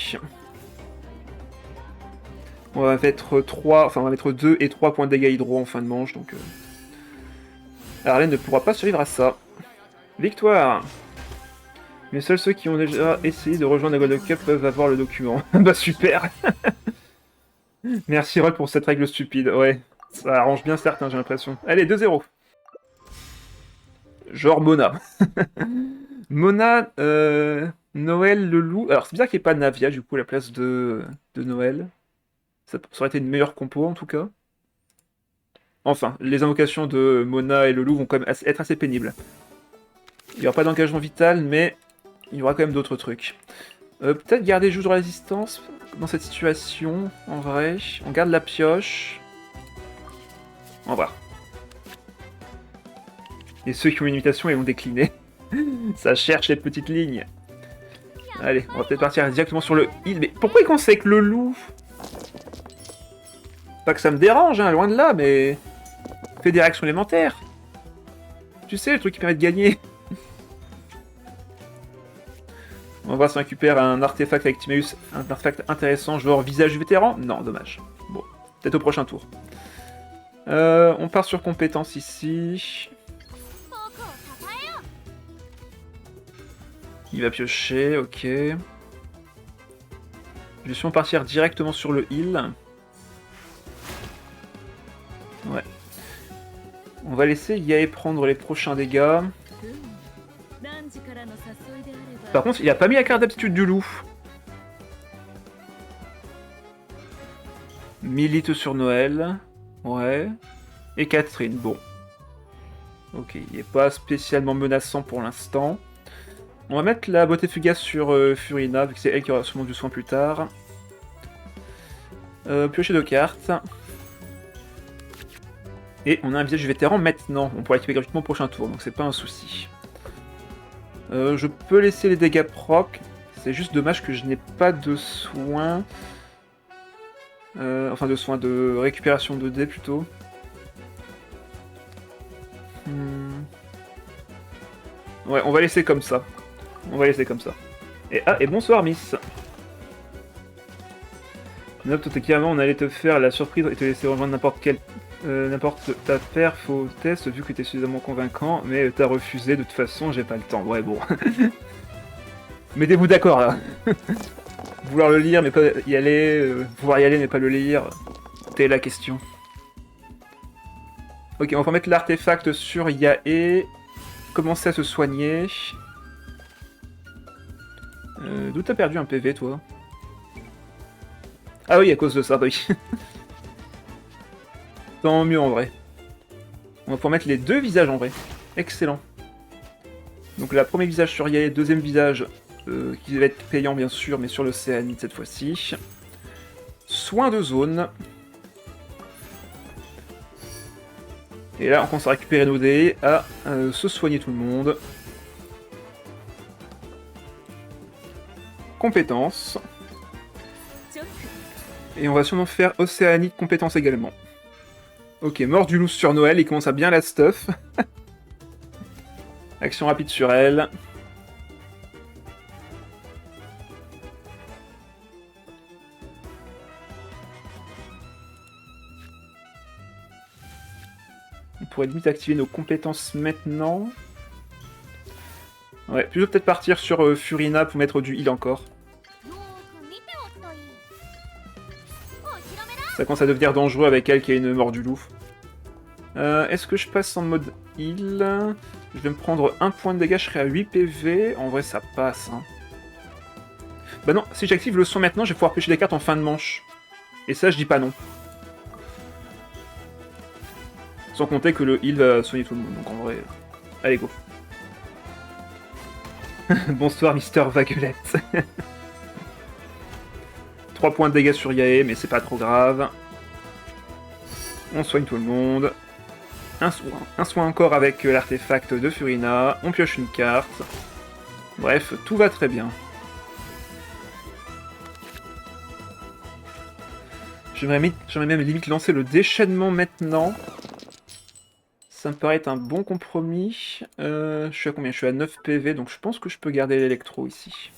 On va mettre 3, enfin on va mettre 2 et 3 points de dégâts hydro en fin de manche, donc... Arlène ne pourra pas survivre à ça. Victoire! Mais seuls ceux qui ont déjà essayé de rejoindre la Gold Cup peuvent avoir le document. Bah super. Merci Rod pour cette règle stupide, ouais. Ça arrange bien certains, j'ai l'impression. Allez, 2-0. Genre Mona. Mona, Noël, le loup... Alors c'est bizarre qu'il n'y ait pas Navia, du coup, à la place de Noël. Ça aurait été une meilleure compo, en tout cas. Enfin, les invocations de Mona et le loup vont quand même être assez pénibles. Il n'y aura pas d'engagement vital, mais il y aura quand même d'autres trucs. Peut-être garder jour de résistance dans cette situation, en vrai. On garde la pioche. On va voir. Et ceux qui ont une imitation, ils vont décliner. Ça cherche les petites lignes. Allez, on va peut-être partir directement sur le heal. Mais pourquoi il conseille que le loup? Pas que ça me dérange, hein, loin de là, mais... Fais des réactions élémentaires. Tu sais, le truc qui permet de gagner. On va voir si on récupère un artefact avec Timaeus, un artefact intéressant, genre visage vétéran. Non, dommage. Bon, peut-être au prochain tour. On part sur compétence ici. Il va piocher, ok. Je vais sûrement partir directement sur le heal. Ouais. On va laisser Yae prendre les prochains dégâts. Par contre, il a pas mis la carte d'aptitude du loup. Milite sur Noël. Ouais. Et Catherine, bon. Ok, il n'est pas spécialement menaçant pour l'instant. On va mettre la beauté fugace sur Furina, vu que c'est elle qui aura sûrement du soin plus tard. Piocher 2 cartes. Et on a un visage du vétéran maintenant. On pourra l'activer gratuitement au prochain tour, donc c'est pas un souci. Je peux laisser les dégâts proc. C'est juste dommage que je n'ai pas de soins. Enfin de soins de récupération de dés plutôt. Ouais, on va laisser comme ça. On va laisser comme ça. Et bonsoir Miss. Note toi clairement on allait te faire la surprise et te laisser rejoindre n'importe ta perf au test vu que t'es suffisamment convaincant, mais t'as refusé, de toute façon j'ai pas le temps. Ouais bon. Mettez-vous d'accord là. Vouloir le lire mais pas y aller, pouvoir y aller mais pas le lire, telle est la question. Ok, on va mettre l'artefact sur Yae, commencer à se soigner. D'où t'as perdu un PV toi? Ah oui, à cause de ça, bah oui. Tant mieux en vrai. On va pouvoir mettre les deux visages en vrai. Excellent. Donc là, premier visage sur Yae, deuxième visage qui va être payant bien sûr, mais sur l'Océanide cette fois-ci. Soin de zone. Et là, on commence à récupérer nos dés, à se soigner tout le monde. Compétences. Et on va sûrement faire Océanique compétences également. Ok, mort du loup sur Noël, il commence à bien la stuff. Action rapide sur elle. On pourrait limite activer nos compétences maintenant. Ouais, plutôt peut-être partir sur Furina pour mettre du heal encore. Ça commence à devenir dangereux avec elle qui a une mort du loup. Est-ce que je passe en mode heal? Je vais me prendre un point de dégâts, je serai à 8 PV. En vrai, ça passe. Hein. Bah non, si j'active le soin maintenant, je vais pouvoir pêcher des cartes en fin de manche. Et ça, je dis pas non. Sans compter que le heal va soigner tout le monde, donc en vrai... Allez, go. Bonsoir, Mister Vaguelette. 3 points de dégâts sur Yae, mais c'est pas trop grave. On soigne tout le monde. Un soin encore avec l'artefact de Furina. On pioche une carte. Bref, tout va très bien. J'aimerais même limite lancer le déchaînement maintenant. Ça me paraît être un bon compromis. Je suis à combien? Je suis à 9 PV, donc je pense que je peux garder l'électro ici.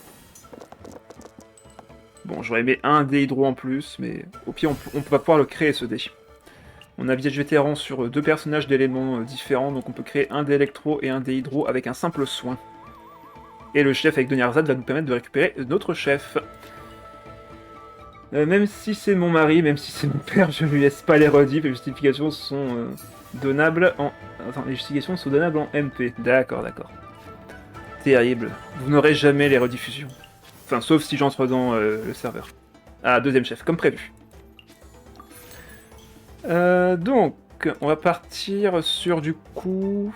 Bon, j'aurais aimé un dé hydro en plus, mais au pire, on va pouvoir le créer, ce dé. On a visage vétéran sur 2 personnages d'éléments différents, donc on peut créer un dé électro et un dé hydro avec un simple soin. Et le chef avec Doniarzad va nous permettre de récupérer notre chef. Même si c'est mon mari, même si c'est mon père, je lui laisse pas les rediffs, les justifications sont donnables en... Attends, les justifications sont donnables en MP. D'accord, d'accord. Terrible. Vous n'aurez jamais les rediffusions. Enfin, sauf si j'entre dans le serveur. Ah, deuxième chef, comme prévu. Donc, on va partir sur du coup...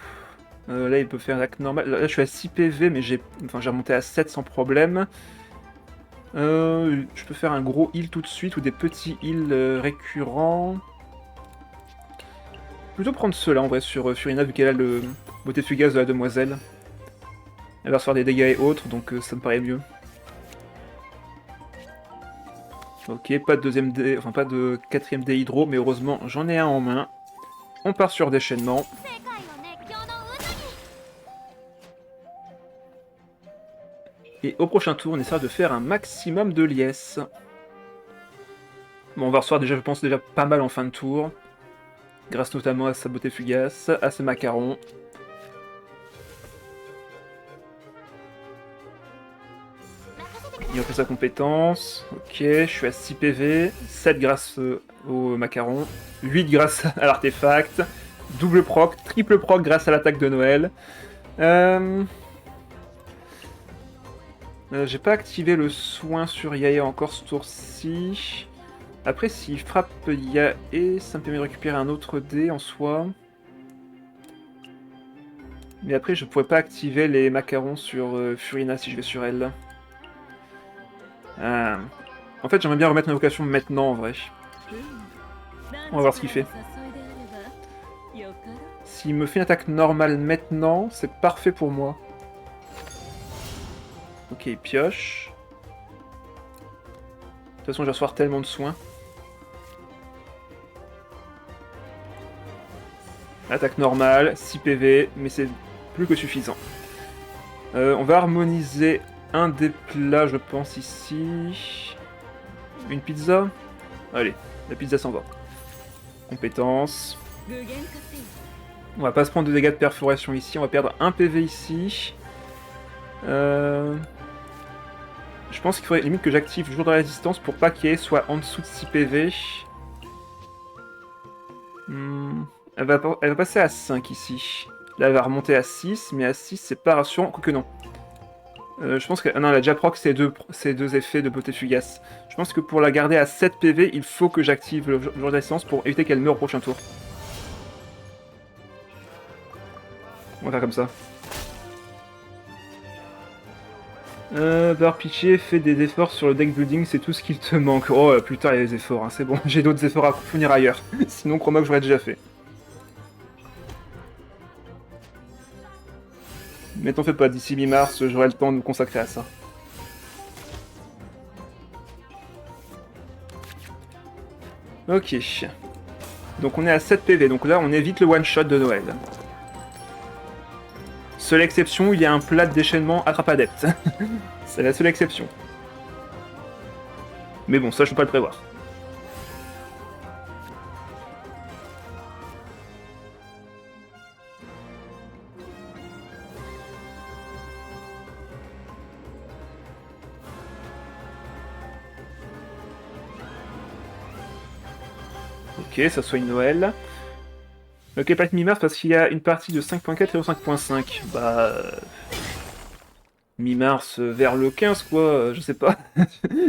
là, il peut faire l'acte normal. Là, je suis à 6 PV, mais j'ai remonté à 7 sans problème. Je peux faire un gros heal tout de suite, ou des petits heals récurrents. Plutôt prendre ceux-là, en vrai, sur Furina, vu qu'elle a le beauté fugace de la demoiselle. Elle va recevoir des dégâts et autres, donc ça me paraît mieux. Ok, pas de deuxième dé, enfin pas de quatrième dé hydro, mais heureusement j'en ai un en main. On part sur déchaînement. Et au prochain tour, on essaiera de faire un maximum de liesse. Bon, on va recevoir déjà, je pense, déjà pas mal en fin de tour. Grâce notamment à sa beauté fugace, à ses macarons. Il refait sa compétence. Ok, je suis à 6 PV. 7 grâce au macaron. 8 grâce à l'artefact. Double proc, triple proc grâce à l'attaque de Noël. J'ai pas activé le soin sur Yae encore ce tour-ci. Après, s'il frappe Yae, ça me permet de récupérer un autre dé en soi. Mais après, je pourrais pas activer les macarons sur Furina si je vais sur elle. En fait, j'aimerais bien remettre l'invocation maintenant, en vrai. On va voir ce qu'il fait. S'il me fait une attaque normale maintenant, c'est parfait pour moi. Ok, il pioche. De toute façon, je vais recevoir tellement de soins. Attaque normale, 6 PV, mais c'est plus que suffisant. On va harmoniser un des plats, je pense, ici. Une pizza? Allez, la pizza s'en va. Compétence. On va pas se prendre de dégâts de perforation ici, on va perdre un PV ici. Je pense qu'il faudrait limite que j'active jour de résistance pour pas qu'il soit en dessous de 6 PV. Elle va passer à 5 ici. Là, elle va remonter à 6, mais à 6, c'est pas rassurant. Quoique non. Je pense que... Ah non, elle a déjà proc ces deux effets de beauté fugace. Je pense que pour la garder à 7 PV, il faut que j'active le jour de résistance pour éviter qu'elle meure au prochain tour. On va faire comme ça. Bar Pitié, fais des efforts sur le deck building, c'est tout ce qu'il te manque. Oh putain, il y a des efforts, hein, c'est bon, j'ai d'autres efforts à fournir ailleurs. Sinon, crois-moi que j'aurais déjà fait. Mais t'en fais pas, d'ici mi-mars, j'aurai le temps de me consacrer à ça. Ok. Donc on est à 7 PV, donc là on évite le one-shot de Noël. Seule exception, il y a un plat de déchaînement attrape-adepte. C'est la seule exception. Mais bon, ça je peux pas le prévoir. Ok, ça soigne Noël. Ok, pas de mi-mars parce qu'il y a une partie de 5.4 et au 5.5. Bah... Mi-mars vers le 15, quoi, je sais pas.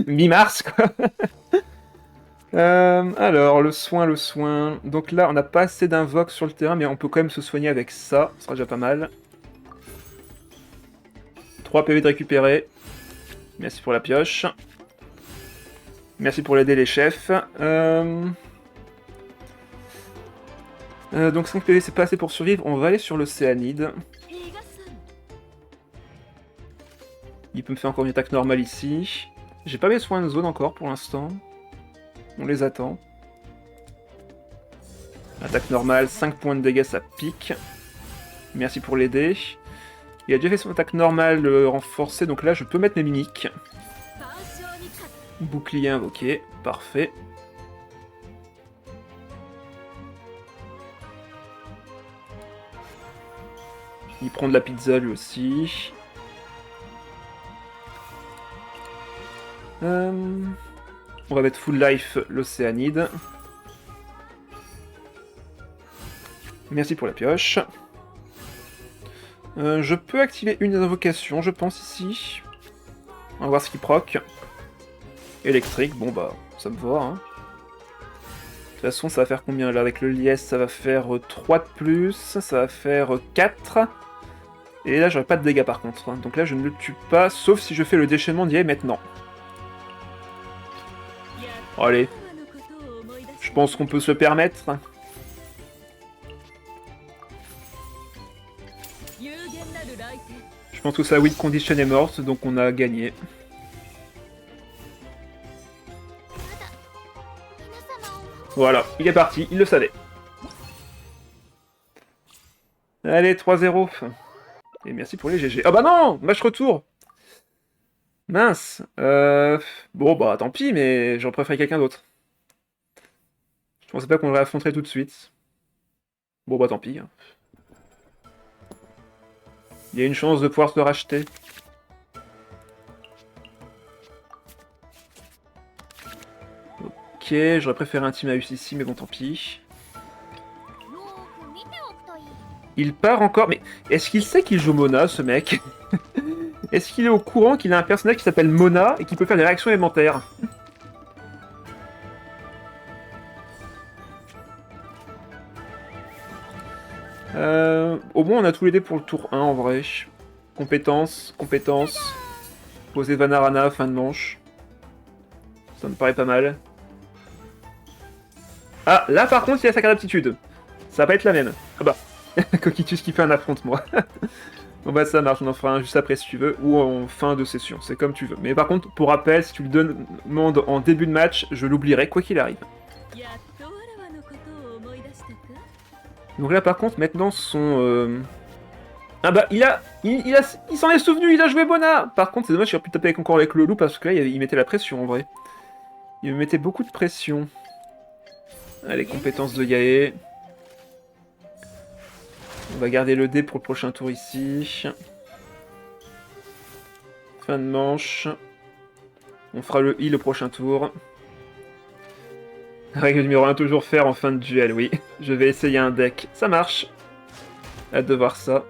Mi-mars, quoi. Alors, le soin. Donc là, on n'a pas assez d'invoques sur le terrain, mais on peut quand même se soigner avec ça. Ce sera déjà pas mal. 3 PV de récupérer. Merci pour la pioche. Merci pour l'aider les chefs. Donc 5 PV, c'est pas assez pour survivre. On va aller sur l'Océanide. Il peut me faire encore une attaque normale ici. J'ai pas mes soins de zone encore pour l'instant. On les attend. Attaque normale, 5 points de dégâts, ça pique. Merci pour l'aider. Il a déjà fait son attaque normale renforcée, donc là je peux mettre mes mimiques. Bouclier invoqué, parfait. Il prend de la pizza lui aussi. On va mettre full life l'Océanide. Merci pour la pioche. Je peux activer une invocation, je pense, ici. On va voir ce qu'il proc. Électrique, bon bah, ça me va, hein. De toute façon, ça va faire combien là? Avec le liesse, ça va faire 3 de plus, ça va faire 4. Et là, j'aurai pas de dégâts par contre. Donc là, je ne le tue pas, sauf si je fais le déchaînement d'IA maintenant. Allez. Je pense qu'on peut se le permettre. Je pense que sa win condition est morte, donc on a gagné. Voilà, il est parti, il le savait. Allez, 3-0. Et merci pour les GG. Ah bah non, match retour. Mince. Bon bah tant pis, mais j'en préfère quelqu'un d'autre. Je pensais pas qu'on le réaffronterait tout de suite. Bon bah tant pis. Il y a une chance de pouvoir se le racheter. Ok, j'aurais préféré un Timaeus ici, mais bon tant pis. Il part encore, mais est-ce qu'il sait qu'il joue Mona, ce mec? Est-ce qu'il est au courant qu'il a un personnage qui s'appelle Mona et qui peut faire des réactions élémentaires? Au moins on a tous les dés pour le tour 1 en vrai. Compétence. Poser Vanarana, fin de manche. Ça me paraît pas mal. Ah, là par contre, il a sa carte d'aptitude. Ça va pas être la même. Ah bah, Coquitus qui fait un affrontement. Bon bah ça marche, on en fera un juste après si tu veux, ou en fin de session, c'est comme tu veux. Mais par contre, pour rappel, si tu le demandes en début de match, je l'oublierai quoi qu'il arrive. Donc là par contre, maintenant son... Ah bah il s'en est souvenu, il a joué Bona. Par contre, c'est dommage qu'il aurait pu taper encore avec le loup, parce que là, il mettait la pression en vrai. Il me mettait beaucoup de pression. Allez, compétences de Yae. On va garder le dé pour le prochain tour ici. Fin de manche. On fera le I le prochain tour. Règle numéro 1, toujours faire en fin de duel, oui. Je vais essayer un deck. Ça marche. Hâte de voir ça.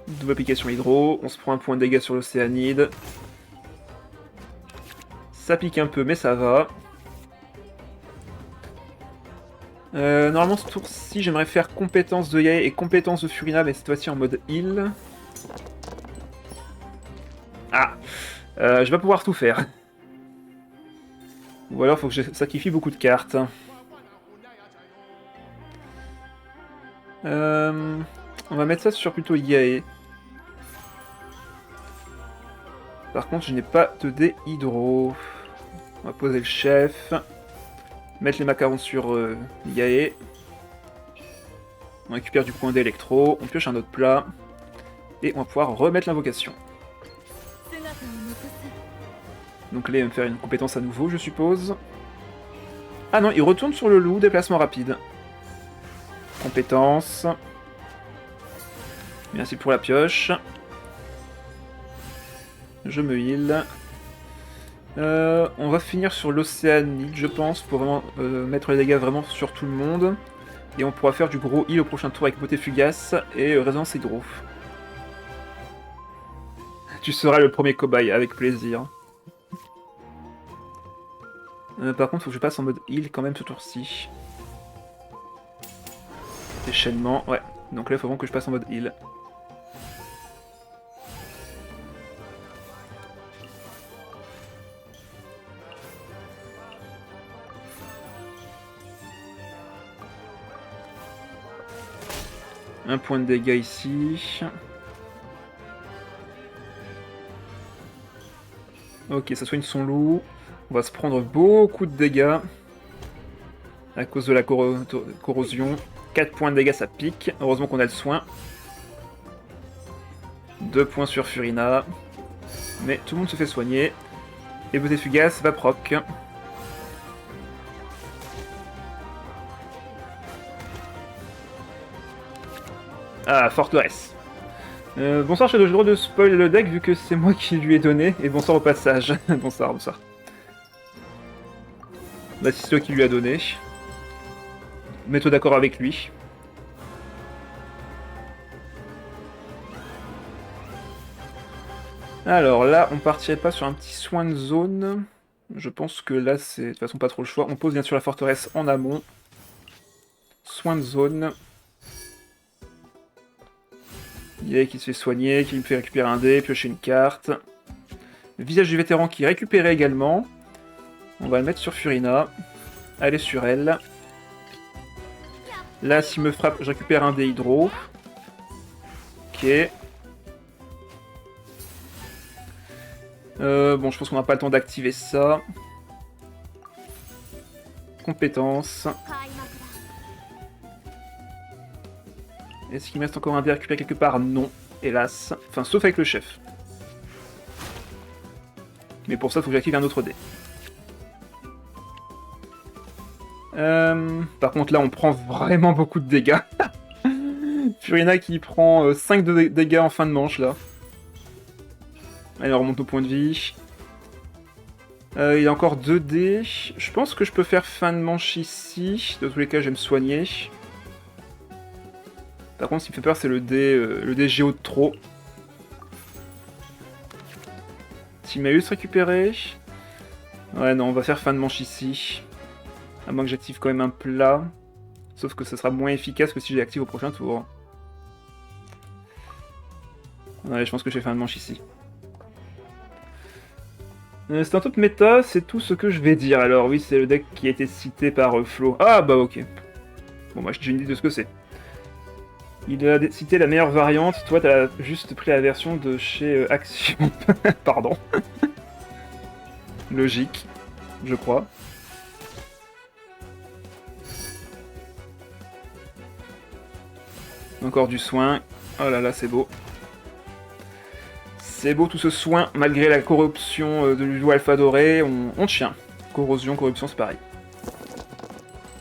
Double application hydro. On se prend un point de dégâts sur l'océanide. Ça pique un peu, mais ça va. Normalement, ce tour-ci, j'aimerais faire compétence de Yae et compétence de Furina, mais cette fois-ci en mode heal. Ah, je vais pas pouvoir tout faire. Ou alors, faut que je sacrifie beaucoup de cartes. On va mettre ça sur plutôt Yae. Par contre, je n'ai pas de dé hydro. On va poser le chef. Mettre les macarons sur Yae. On récupère du point d'électro. On pioche un autre plat. Et on va pouvoir remettre l'invocation. Donc là, il va me faire une compétence à nouveau, je suppose. Ah non, il retourne sur le loup, déplacement rapide. Compétence. Merci pour la pioche. Je me heal. On va finir sur l'océanide, je pense, pour vraiment mettre les dégâts vraiment sur tout le monde. Et on pourra faire du gros heal au prochain tour avec beauté fugace et résonance hydro. Tu seras le premier cobaye, avec plaisir. Par contre, faut que je passe en mode heal quand même ce tour-ci. Déchaînement, ouais. Donc là, il faut vraiment que je passe en mode heal. Un point de dégâts ici. Ok, ça soigne son loup. On va se prendre beaucoup de dégâts. À cause de la corrosion. 4 points de dégâts, ça pique. Heureusement qu'on a le soin. 2 points sur Furina. Mais tout le monde se fait soigner. Et beauté fugace va proc. Ah, forteresse. Bonsoir Shadow, j'ai le droit de spoil le deck vu que c'est moi qui lui ai donné. Et bonsoir au passage. Bonsoir, bonsoir. Bah, c'est toi qui lui a donné. Mets-toi d'accord avec lui. Alors là, on partirait pas sur un petit soin de zone. Je pense que là, c'est de toute façon pas trop le choix. On pose bien sûr la forteresse en amont. Soin de zone. Yae qui se fait soigner, qui me fait récupérer un dé, piocher une carte. Le visage du vétéran qui est récupéré également. On va le mettre sur Furina. Aller sur elle. Là, s'il me frappe, je récupère un dé hydro. Ok. Bon, je pense qu'on n'a pas le temps d'activer ça. Compétences. Est-ce qu'il me reste encore un dé à récupérer quelque part? Non, hélas. Enfin, sauf avec le chef. Mais pour ça, il faut que j'active un autre dé. Par contre, là, on prend vraiment beaucoup de dégâts. Furina qui prend 5 de dégâts en fin de manche, là. Allez, on remonte nos points de vie. Il y a encore 2 dés. Je pense que je peux faire fin de manche ici. Dans tous les cas, je vais me soigner. Par contre, ce qui me fait peur, c'est le dé géo de trop. Timaeus récupéré. Ouais, non, on va faire fin de manche ici. À moins que j'active quand même un plat. Sauf que ce sera moins efficace que si je l'active au prochain tour. Ouais, je pense que je vais faire fin de manche ici. C'est un top méta, c'est tout ce que je vais dire. Alors oui, c'est le deck qui a été cité par Flo. Ah bah ok. Bon, moi j'ai une idée de ce que c'est. Il a cité la meilleure variante, toi t'as juste pris la version de chez Action. Pardon. Logique, je crois. Encore du soin. Oh là là, c'est beau. C'est beau tout ce soin, malgré la corruption du joueur Alpha Doré, on tient. Corrosion, corruption, c'est pareil.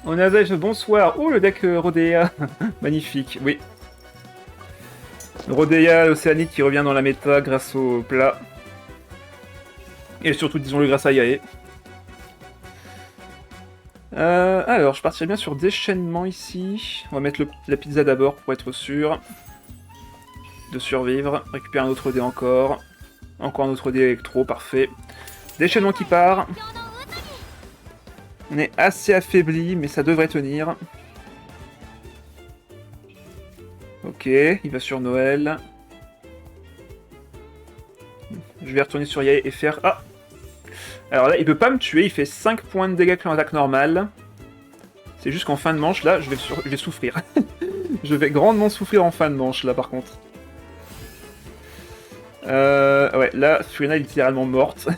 Onazage, bonsoir. Oh, le deck Rodea. Magnifique, oui. Rodea Océanique qui revient dans la méta grâce au plat. Et surtout, disons-le, grâce à Yae. Alors, je partirais bien sur déchaînement ici. On va mettre la pizza d'abord pour être sûr de survivre. Récupérer un autre dé encore. Encore un autre dé électro, parfait. Déchaînement qui part. On est assez affaibli, mais ça devrait tenir. Ok, il va sur Noël. Je vais retourner sur Yae et faire... Ah! Alors là, il peut pas me tuer, il fait 5 points de dégâts en attaque normale. C'est juste qu'en fin de manche, là, je vais souffrir. Je vais grandement souffrir en fin de manche, là, par contre. Ouais, là, Furina est littéralement morte.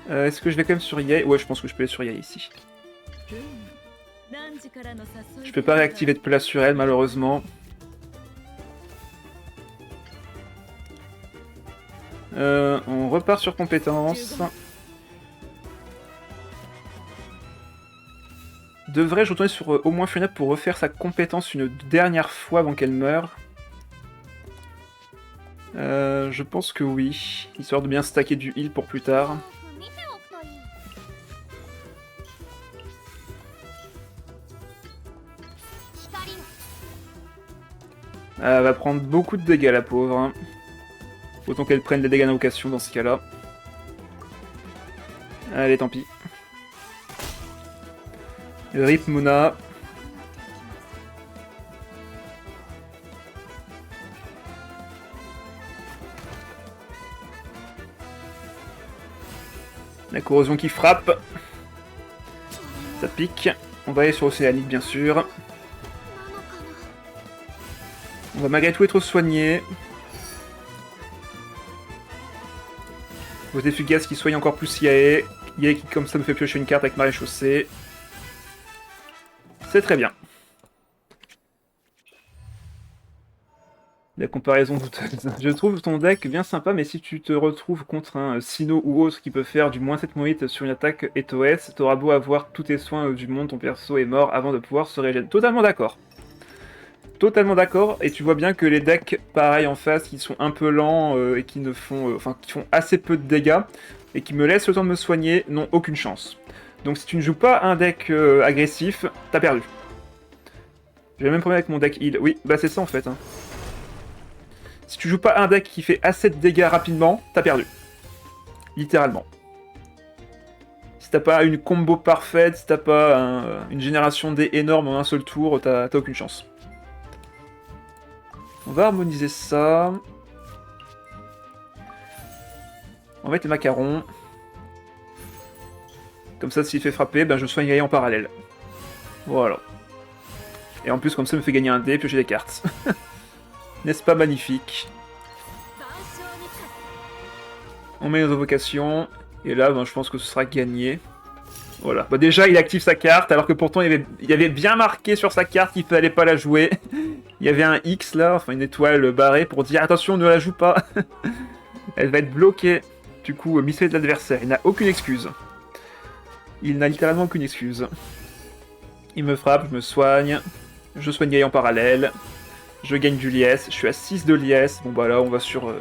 Est-ce que je vais quand même sur Yae? Ouais, je pense que je peux aller sur Yae ici. Je peux pas réactiver de place sur elle, malheureusement. On repart sur compétence. Devrais-je retourner sur au moins Furina pour refaire sa compétence une dernière fois avant qu'elle meure? Je pense que oui, histoire de bien stacker du heal pour plus tard. Elle va prendre beaucoup de dégâts, la pauvre. Autant qu'elle prenne des dégâts d'invocation dans ce cas-là. Allez, tant pis. Rip Muna. La corrosion qui frappe. Ça pique. On va aller sur Océanique, bien sûr. On va malgré tout être soigné. Vos fugaces qui soignent encore plus Yae. Yae qui, comme ça, me fait piocher une carte avec Marée Chaussée. C'est très bien. La comparaison douteuse. Je trouve ton deck bien sympa, mais si tu te retrouves contre un Sino ou autre qui peut faire du moins 7 hits sur une attaque ETOS, t'auras beau avoir tous tes soins du monde, ton perso est mort avant de pouvoir se régénérer. Totalement d'accord. Totalement d'accord, et tu vois bien que les decks, pareil en face, qui sont un peu lents et qui ne font, qui font assez peu de dégâts, et qui me laissent le temps de me soigner, n'ont aucune chance. Donc si tu ne joues pas un deck agressif, t'as perdu. J'ai le même problème avec mon deck heal. Oui, bah c'est ça en fait. Hein. Si tu joues pas un deck qui fait assez de dégâts rapidement, t'as perdu. Littéralement. Si t'as pas une combo parfaite, si t'as pas une génération dés énorme en un seul tour, t'as aucune chance. On va harmoniser ça. On va mettre les macarons. Comme ça, s'il fait frapper, ben je soigne Yae en parallèle. Voilà. Et en plus, comme ça, me fait gagner un dé, piocher des cartes. N'est-ce pas magnifique? On met nos invocations. Et là, ben, je pense que ce sera gagné. Voilà. Bah, déjà, il active sa carte, alors que pourtant, il y avait bien marqué sur sa carte qu'il fallait pas la jouer. Il y avait un X là, enfin une étoile barrée pour dire attention, ne la joue pas. Elle va être bloquée. Du coup, misfait de l'adversaire. Il n'a aucune excuse. Il n'a littéralement aucune excuse. Il me frappe, je me soigne. Je soigne Yae en parallèle. Je gagne du liesse. Je suis à 6 de liesse. Bon bah là, on va sur...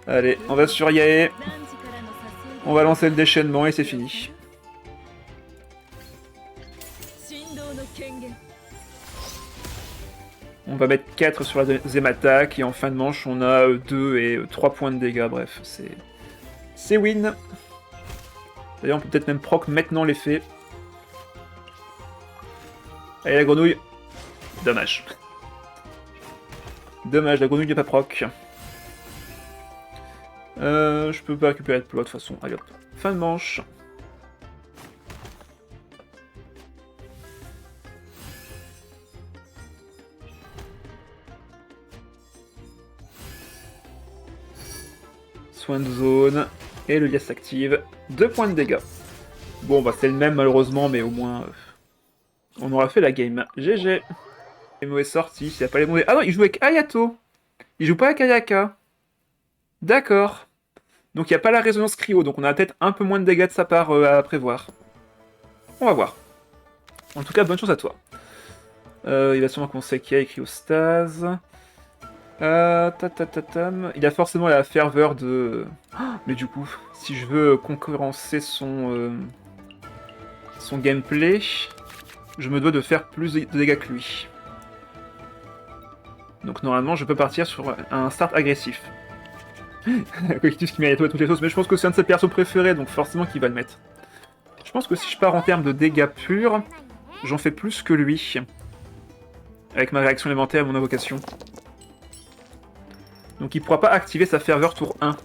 Allez, on va sur Yae. On va lancer le déchaînement et c'est fini. On va mettre 4 sur la deuxième attaque, et en fin de manche, on a 2 et 3 points de dégâts, bref, c'est win. D'ailleurs, on peut peut-être même proc maintenant l'effet. Allez, la grenouille. Dommage. Dommage, la grenouille n'est pas proc. Je peux pas récupérer de plot de toute façon. Allez hop. Fin de manche. Soin de zone. Et le lias s'active. 2 points de dégâts. Bon, bah c'est le même malheureusement, mais au moins... on aura fait la game. GG. Emo est sorti, il a pas les bons... Ah non, il joue avec Ayato. Il joue pas avec Ayaka. D'accord. Donc il n'y a pas la résonance cryo, donc on a peut-être un peu moins de dégâts de sa part à prévoir. On va voir. En tout cas, bonne chance à toi. Il va sûrement commencer avec Kia Cryostase. Il a forcément la ferveur de... mais du coup, si je veux concurrencer son gameplay, je me dois de faire plus de dégâts que lui. Donc normalement, je peux partir sur un start agressif. Coictus qui met à toutes les choses, mais je pense que c'est un de ses persos préférés, donc forcément qu'il va le mettre. Je pense que si je pars en termes de dégâts purs, j'en fais plus que lui. Avec ma réaction élémentaire et mon invocation. Donc il pourra pas activer sa ferveur tour 1.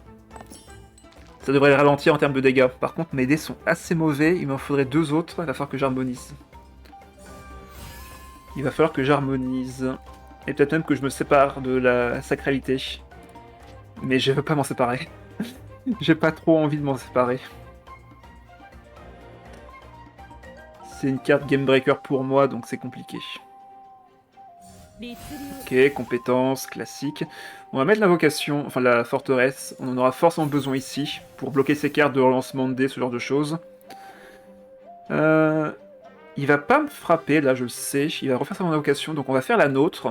Ça devrait le ralentir en termes de dégâts. Par contre, mes dés sont assez mauvais, il m'en faudrait 2 autres, il va falloir que j'harmonise. Il va falloir que j'harmonise. Et peut-être même que je me sépare de la sacralité. Mais je veux pas m'en séparer. J'ai pas trop envie de m'en séparer. C'est une carte Game Breaker pour moi, donc c'est compliqué. Ok, compétences, classique. On va mettre l'invocation, enfin la forteresse. On en aura forcément besoin ici, pour bloquer ces cartes de relancement de dés, ce genre de choses. Il va pas me frapper, là je le sais. Il va refaire son invocation, donc on va faire la nôtre.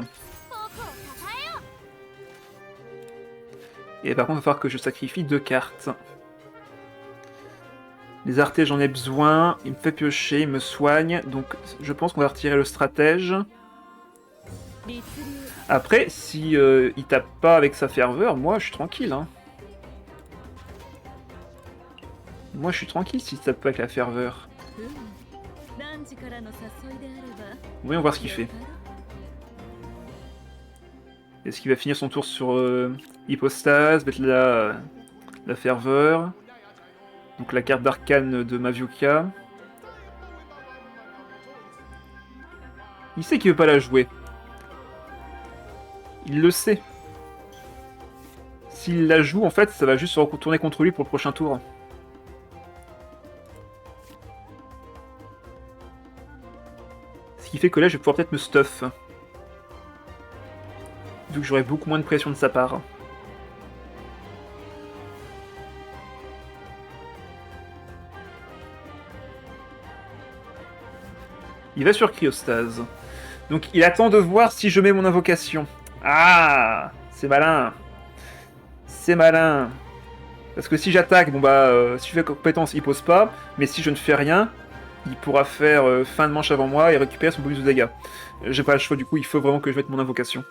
Et par contre, il va falloir que je sacrifie 2 cartes. Les artés, j'en ai besoin. Il me fait piocher, il me soigne. Donc je pense qu'on va retirer le stratège. Après, si il tape pas avec sa ferveur, moi je suis tranquille. Hein. Moi je suis tranquille s'il tape pas avec la ferveur. Voyons voir ce qu'il fait. Est-ce qu'il va finir son tour sur Hypostase, mettre la ferveur. Donc la carte d'arcane de Maviuka. Il sait qu'il veut pas la jouer. Il le sait. S'il la joue, en fait, ça va juste se retourner contre lui pour le prochain tour. Ce qui fait que là, je vais pouvoir peut-être me stuff. Vu que j'aurai beaucoup moins de pression de sa part. Il va sur Cryostase. Donc il attend de voir si je mets mon invocation. Ah, c'est malin. C'est malin. Parce que si j'attaque, bon bah, si je fais compétence, il pose pas. Mais si je ne fais rien, il pourra faire fin de manche avant moi et récupérer son bonus de dégâts. J'ai pas le choix, du coup, il faut vraiment que je mette mon invocation.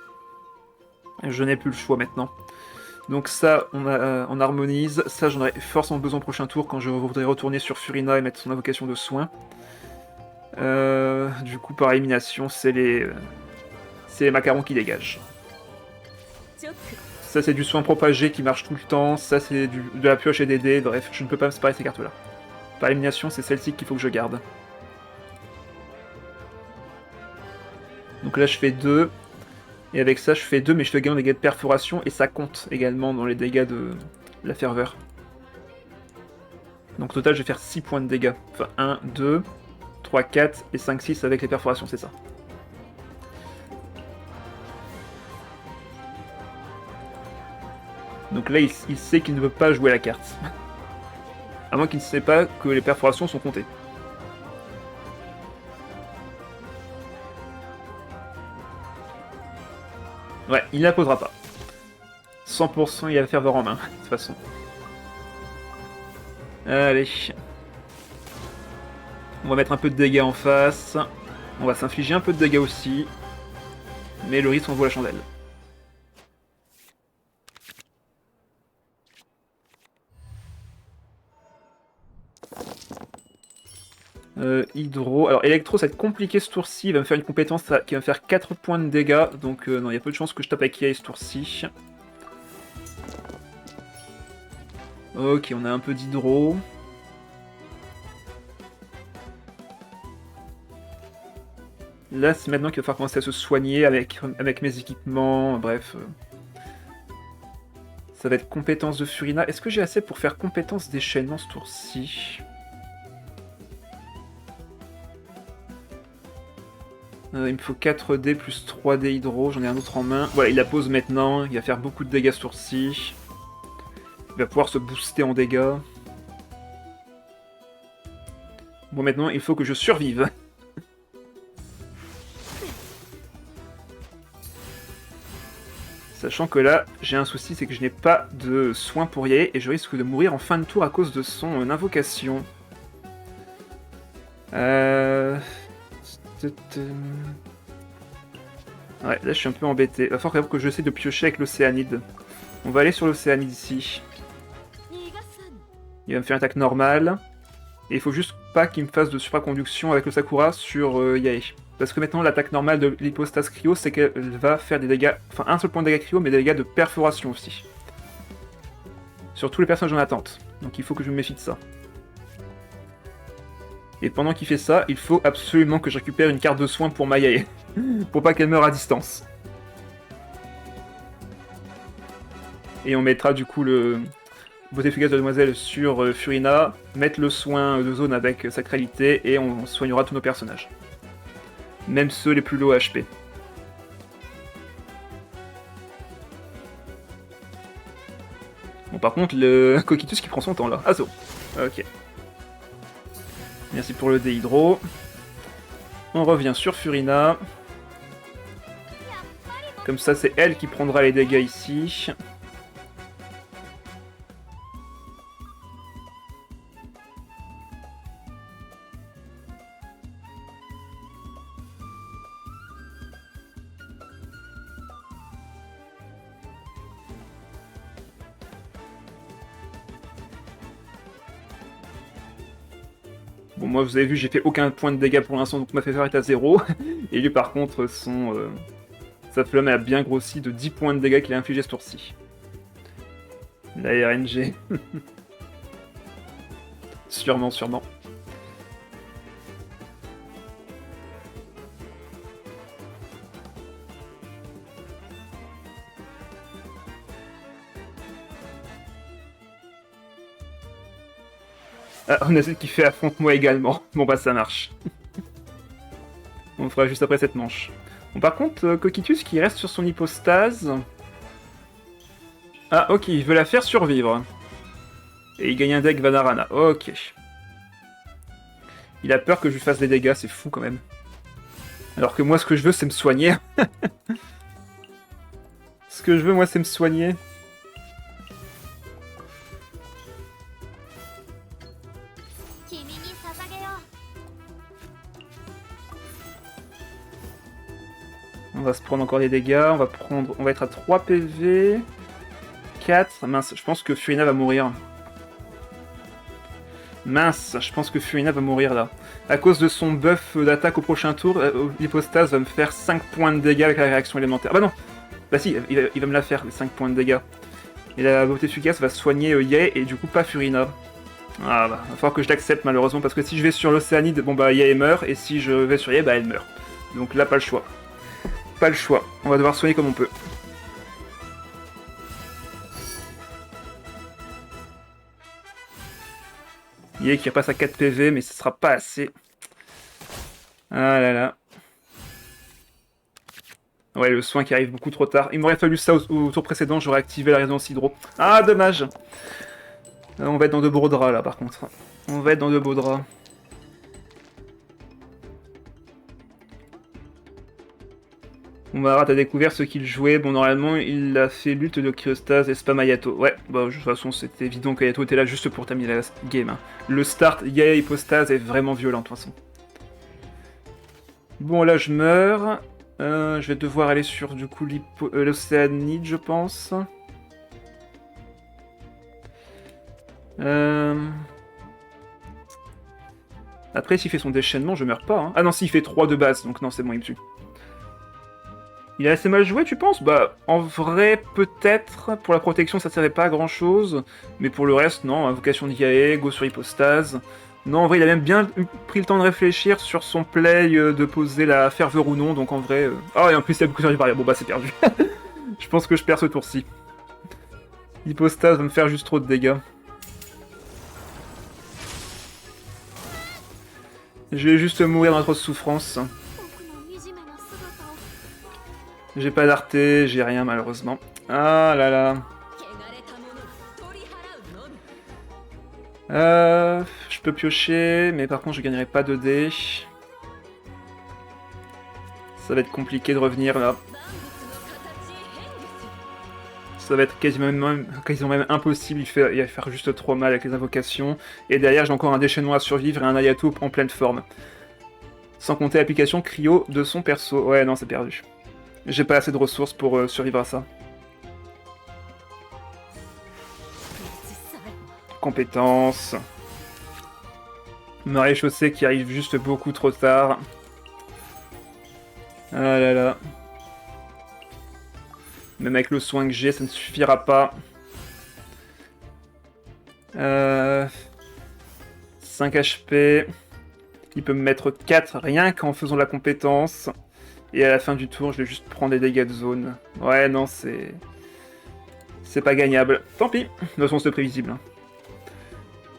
Je n'ai plus le choix maintenant. Donc ça, on harmonise. Ça, j'en aurai forcément besoin au prochain tour quand je voudrais retourner sur Furina et mettre son invocation de soin. Du coup, par élimination, c'est les macarons qui dégagent. Ça, c'est du soin propagé qui marche tout le temps. Ça, c'est de la pioche et des dés. Bref, je ne peux pas me séparer ces cartes-là. Par élimination, c'est celle-ci qu'il faut que je garde. Donc là, je fais 2. Et avec ça, je fais 2, mais je fais également des dégâts de perforation. Et ça compte également dans les dégâts de la ferveur. Donc au total, je vais faire 6 points de dégâts. Enfin, 1, 2, 3, 4 et 5, 6 avec les perforations, c'est ça. Donc là, il sait qu'il ne peut pas jouer la carte. À moins qu'il ne sait pas que les perforations sont comptées. Ouais, il ne la posera pas. 100% il a la ferveur en main, de toute façon. Allez. On va mettre un peu de dégâts en face. On va s'infliger un peu de dégâts aussi. Mais le risque en vaut la chandelle. Hydro. Alors, Electro, ça va être compliqué ce tour-ci. Il va me faire une compétence qui va me faire 4 points de dégâts. Donc, non, il y a peu de chances que je tape avec Yai ce tour-ci. Ok, on a un peu d'hydro. Là, c'est maintenant qu'il va falloir commencer à se soigner avec mes équipements, bref. Ça va être compétence de Furina. Est-ce que j'ai assez pour faire compétence déchaînement ce tour-ci? Il me faut 4D plus 3D hydro, j'en ai un autre en main. Voilà, il la pose maintenant, il va faire beaucoup de dégâts ce tour-ci. Il va pouvoir se booster en dégâts. Bon, maintenant, il faut que je survive. Sachant que là, j'ai un souci, c'est que je n'ai pas de soins pour Yae et je risque de mourir en fin de tour à cause de son invocation. Ouais, là je suis un peu embêté. Il va falloir quand même que j'essaie de piocher avec l'Océanide. On va aller sur l'Océanide ici. Il va me faire une attaque normale. Et il faut juste pas qu'il me fasse de supraconduction avec le Sakura sur Yae. Parce que maintenant, l'attaque normale de l'hypostase cryo, c'est qu'elle va faire des dégâts... Enfin, un seul point de dégâts cryo, mais des dégâts de perforation aussi. Sur tous les personnages en attente. Donc il faut que je me méfie de ça. Et pendant qu'il fait ça, il faut absolument que je récupère une carte de soin pour ma Yae. Pour pas qu'elle meure à distance. Et on mettra du coup le... Beauté fugace de la demoiselle sur Furina, mettre le soin de zone avec sacralité, et on soignera tous nos personnages. Même ceux les plus low HP. Bon, par contre, le Coquitus qui prend son temps là. Ah, so. Ok. Merci pour le déhydro. On revient sur Furina. Comme ça, c'est elle qui prendra les dégâts ici. Bon, moi, vous avez vu, j'ai fait aucun point de dégâts pour l'instant, donc ma faveur est à 0. Et lui, par contre, sa flamme a bien grossi de 10 points de dégâts qu'il a infligé ce tour-ci. La RNG. Sûrement, sûrement. Ah, on a celle qui fait affronte-moi également. Bon bah ça marche. On le fera juste après cette manche. Bon, par contre, Coquitus qui reste sur son hypostase... Ah ok, il veut la faire survivre. Et il gagne un deck Vanarana. Ok. Il a peur que je lui fasse des dégâts, c'est fou quand même. Alors que moi ce que je veux c'est me soigner. Ce que je veux moi c'est me soigner. On va se prendre encore des dégâts, on va être à 3 PV. 4, mince, je pense que Furina va mourir. Mince, je pense que Furina va mourir là. À cause de son buff d'attaque au prochain tour, l'hypostase va me faire 5 points de dégâts avec la réaction élémentaire. Ah bah non. Bah si, il va me la faire, les 5 points de dégâts. Et la beauté fugace va soigner Yae et du coup pas Furina. Ah bah, va falloir que je l'accepte malheureusement, parce que si je vais sur l'Océanide, bon bah Yae meurt, et si je vais sur Yae, bah elle meurt. Donc là, pas le choix. Pas le choix, on va devoir soigner comme on peut. Yae qui repasse à 4 PV, mais ce sera pas assez. Ah là là. Ouais, le soin qui arrive beaucoup trop tard. Il m'aurait fallu ça au tour précédent, j'aurais activé la résonance hydro. Ah, dommage. On va être dans de beaux draps, là, par contre. On va être dans de beaux draps. Bon, bah, t'as découvert ce qu'il jouait. Bon, normalement, il a fait lutte de Cryostase et spam Ayato. Ouais, bah, de toute façon, c'était évident qu'Ayato était là juste pour terminer la game. Hein. Le start, Yae Hypostase est vraiment violent, de toute façon. Bon, là, je meurs. Je vais devoir aller sur, du coup, l'Océanide, je pense. Après, s'il fait son déchaînement, je meurs pas. Hein. Ah non, s'il fait 3 de base, donc non, c'est bon, il me tue. Il est assez mal joué, tu penses? Bah, en vrai, peut-être. Pour la protection, ça servait pas à grand-chose. Mais pour le reste, non. Invocation de Yae, go sur Hypostase. Non, en vrai, il a même bien pris le temps de réfléchir sur son play, de poser la ferveur ou non. Donc en vrai... Ah, et en plus, il y a beaucoup de barrière. Bon, bah, c'est perdu. Je pense que je perds ce tour-ci. Hypostase va me faire juste trop de dégâts. Je vais juste mourir dans atroce souffrance. J'ai pas d'arté, j'ai rien malheureusement. Ah là là. Je peux piocher, mais par contre je gagnerai pas de dés. Ça va être compliqué de revenir là. Ça va être quasiment même impossible, il va faire juste trop mal avec les invocations. Et derrière j'ai encore un déchaînement à survivre et un Ayato en pleine forme. Sans compter l'application cryo de son perso. Ouais non c'est perdu. J'ai pas assez de ressources pour survivre à ça. Compétences. Maréchaussée qui arrive juste beaucoup trop tard. Ah là là. Même avec le soin que j'ai, ça ne suffira pas. 5 HP. Il peut me mettre 4 rien qu'en faisant la compétence. Et à la fin du tour, je vais juste prendre des dégâts de zone. Ouais, non, c'est... C'est pas gagnable. Tant pis. De toute façon, c'est prévisible.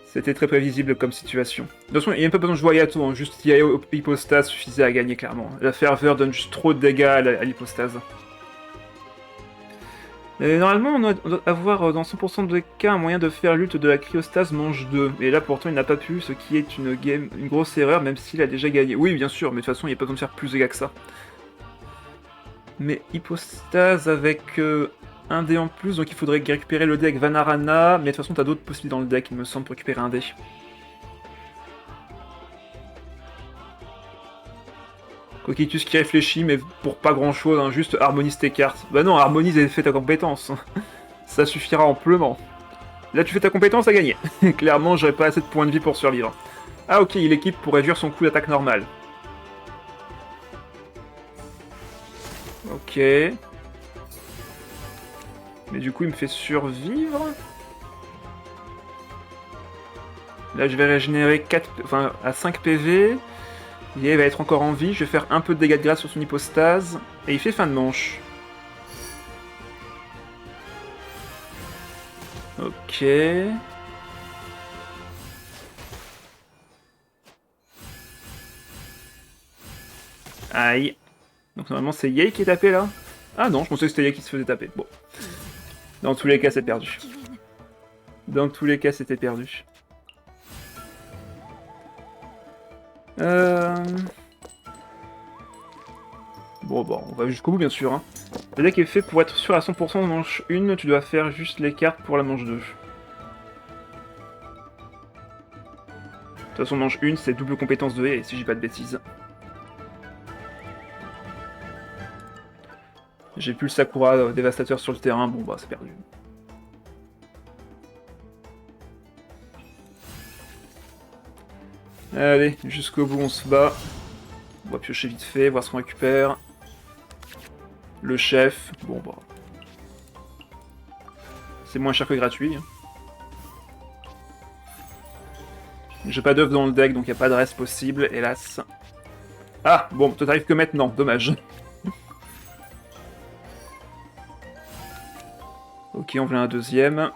C'était très prévisible comme situation. De toute façon, il n'y a même pas besoin de jouer Ayato, hein. Juste Hypostase suffisait à gagner, clairement. La ferveur donne juste trop de dégâts à l'hypostase. Normalement, on doit avoir dans 100% des cas un moyen de faire lutte de la cryostase manche 2. Et là, pourtant, il n'a pas pu, ce qui est une grosse erreur, même s'il a déjà gagné. Oui, bien sûr, mais de toute façon, il n'y a pas besoin de faire plus de dégâts que ça. Mais hypostase avec un dé en plus, donc il faudrait récupérer le dé avec Vanarana, mais de toute façon, t'as d'autres possibilités dans le deck, il me semble, pour récupérer un dé. Coquitus qui réfléchit, mais pour pas grand chose, hein, juste harmonise tes cartes. Bah non, harmonise et fais ta compétence. Ça suffira amplement. Là, tu fais ta compétence à gagner. Clairement, j'aurais pas assez de points de vie pour survivre. Ah ok, il équipe pour réduire son coût d'attaque normal. Ok. Mais du coup, il me fait survivre. Là, je vais régénérer 4, enfin, à 5 PV. Il va être encore en vie. Je vais faire un peu de dégâts de grâce sur son hypostase. Et il fait fin de manche. Ok. Aïe. Donc normalement c'est Yei qui est tapé là. Ah non, je pensais que c'était Yei qui se faisait taper. Bon. Dans tous les cas, c'est perdu. Dans tous les cas, c'était perdu. Bon, on va jusqu'au bout, bien sûr. Hein. Le deck est fait pour être sûr à 100% de manche 1, tu dois faire juste les cartes pour la manche 2. De toute façon, manche 1, c'est double compétence de haie, si j'ai pas de bêtises. J'ai plus le Sakura dévastateur sur le terrain, bon bah c'est perdu. Allez, jusqu'au bout on se bat. On va piocher vite fait, voir ce qu'on récupère. Le chef, bon bah... C'est moins cher que gratuit. J'ai pas d'œuf dans le deck, donc il n'y a pas de reste possible, hélas. Ah, bon, toi t'arrives que maintenant, dommage. Ok, on voulait un deuxième.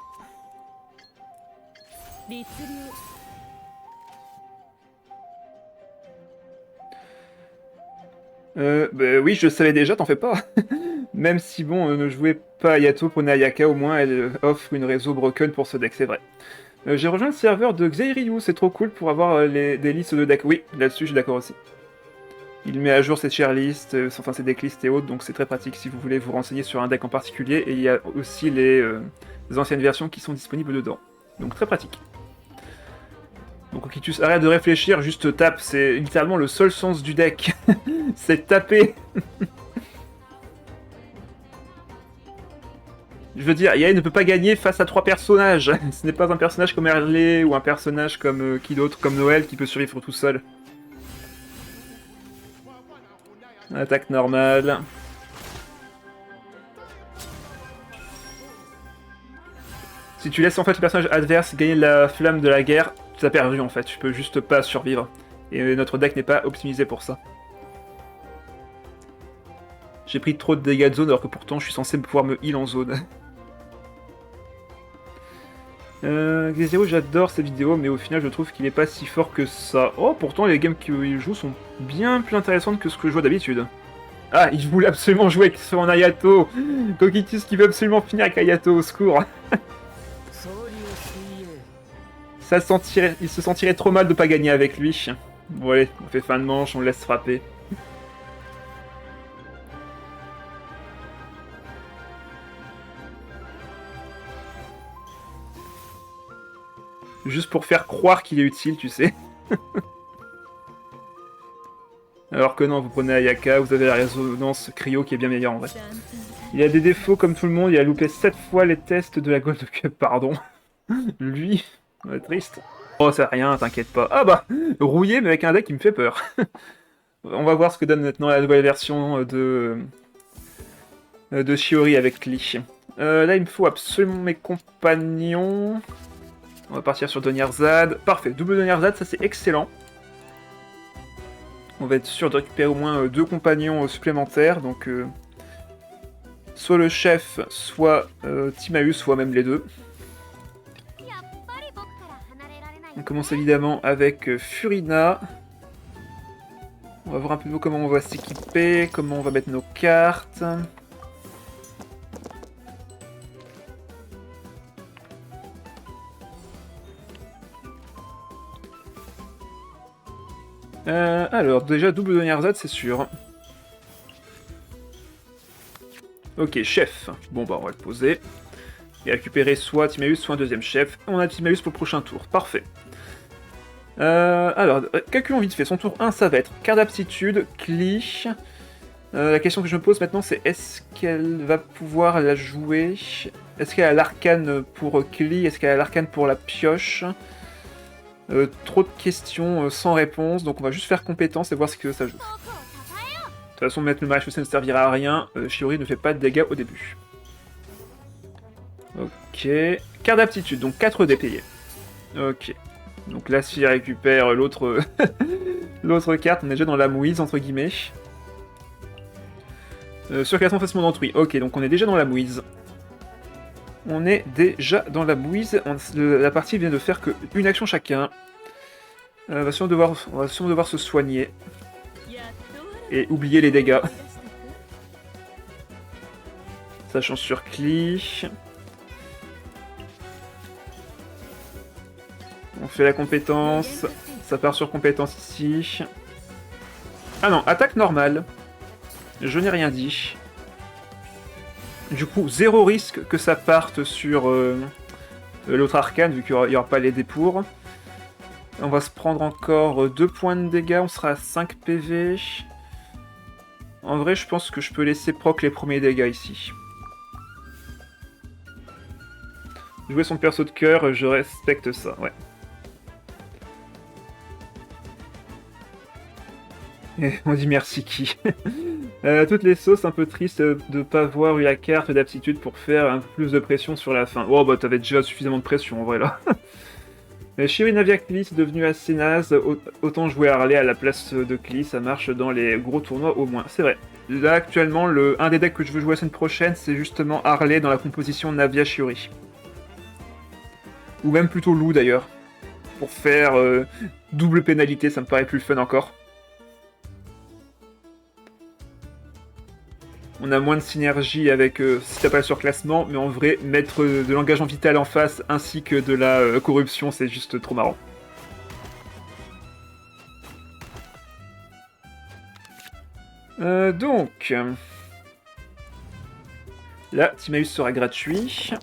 Bah oui, je le savais déjà, t'en fais pas. Même si bon, ne jouez pas Ayato, prenez Ayaka, au moins elle offre une réseau broken pour ce deck, c'est vrai. J'ai rejoint le serveur de Xeiryu, c'est trop cool pour avoir des listes de decks. Oui, là-dessus je suis d'accord aussi. Il met à jour ses tier lists, enfin ses decklists et autres, donc c'est très pratique si vous voulez vous renseigner sur un deck en particulier, et il y a aussi les anciennes versions qui sont disponibles dedans. Donc très pratique. Donc Okitus, arrête de réfléchir, juste tape, c'est littéralement le seul sens du deck. C'est taper. Je veux dire, Yae ne peut pas gagner face à 3 personnages. Ce n'est pas un personnage comme Harley ou un personnage comme qui d'autre, comme Noël, qui peut survivre tout seul. Attaque normale. Si tu laisses en fait le personnage adverse gagner la flamme de la guerre, tu as perdu en fait, tu peux juste pas survivre. Et notre deck n'est pas optimisé pour ça. J'ai pris trop de dégâts de zone alors que pourtant je suis censé pouvoir me heal en zone. Xezero, j'adore ces vidéos, mais au final je trouve qu'il est pas si fort que ça. Oh, pourtant les games qu'il joue sont bien plus intéressantes que ce que je vois d'habitude. Ah, il voulait absolument jouer avec son Ayato. Coquitus qui veut absolument finir avec Ayato, au secours. Il se sentirait trop mal de pas gagner avec lui. Bon allez, on fait fin de manche, on le laisse frapper. Juste pour faire croire qu'il est utile, tu sais. Alors que non, vous prenez Ayaka, vous avez la résonance cryo qui est bien meilleure en vrai. Il a des défauts comme tout le monde, il a loupé 7 fois les tests de la Gold Cup, pardon. Lui, ouais, triste. Oh, c'est rien, t'inquiète pas. Ah bah, rouillé mais avec un deck qui me fait peur. On va voir ce que donne maintenant la nouvelle version de Shiori avec Lee. Là, il me faut absolument mes compagnons. On va partir sur Donnierzad. Parfait, double Donnierzad, ça c'est excellent. On va être sûr de récupérer au moins 2 compagnons supplémentaires, donc soit le chef, soit Timaeus, soit même les deux. On commence évidemment avec Furina. On va voir un peu comment on va s'équiper, comment on va mettre nos cartes. Alors, déjà, double Donnierzad, c'est sûr. Ok, chef. Bon, bah, on va le poser. Et récupérer soit Timaeus, soit un deuxième chef. On a Timaeus pour le prochain tour. Parfait. Alors, calculons vite fait. Son tour 1, ça va être carte d'aptitude, Klee. La question que je me pose maintenant, c'est est-ce qu'elle va pouvoir la jouer? Est-ce qu'elle a l'arcane pour Klee? Est-ce qu'elle a l'arcane pour la pioche? Trop de questions sans réponse, donc on va juste faire compétence et voir ce que ça joue. De toute façon, mettre le match ne servira à rien. Shiori ne fait pas de dégâts au début. Ok. Carte d'aptitude, donc 4 dés payés. Ok. Donc là, si elle récupère l'autre l'autre carte, on est déjà dans la mouise, entre guillemets. Surclassement facilement d'autrui. Ok, donc on est déjà dans la mouise. On est déjà dans la mouise. La partie vient de faire qu'une action chacun. On va sûrement devoir se soigner. Et oublier les dégâts. Sachant sur Klee. On fait la compétence. Ça part sur compétence ici. Ah non, attaque normale. Je n'ai rien dit. Du coup, 0 risque que ça parte sur l'autre arcane, vu qu'il n'y aura pas les dés pour. On va se prendre encore 2 points de dégâts, on sera à 5 PV. En vrai, je pense que je peux laisser proc les premiers dégâts ici. Jouer son perso de cœur, je respecte ça, ouais. Et on dit merci qui. Toutes les sauces, un peu triste de ne pas avoir eu la carte d'aptitude pour faire un peu plus de pression sur la fin. Oh bah t'avais déjà suffisamment de pression en vrai là. Shiori Navia Klee c'est devenu assez naze, autant jouer Harley à la place de Klee, ça marche dans les gros tournois au moins, c'est vrai. Là actuellement, un des decks que je veux jouer la semaine prochaine, c'est justement Harley dans la composition Navia Shiori. Ou même plutôt Lou d'ailleurs. Pour faire double pénalité, ça me paraît plus fun encore. On a moins de synergie avec si t'as pas le surclassement, mais en vrai, mettre de l'engagement vital en face ainsi que de la corruption, c'est juste trop marrant. Donc... Là, Timaeus sera gratuit.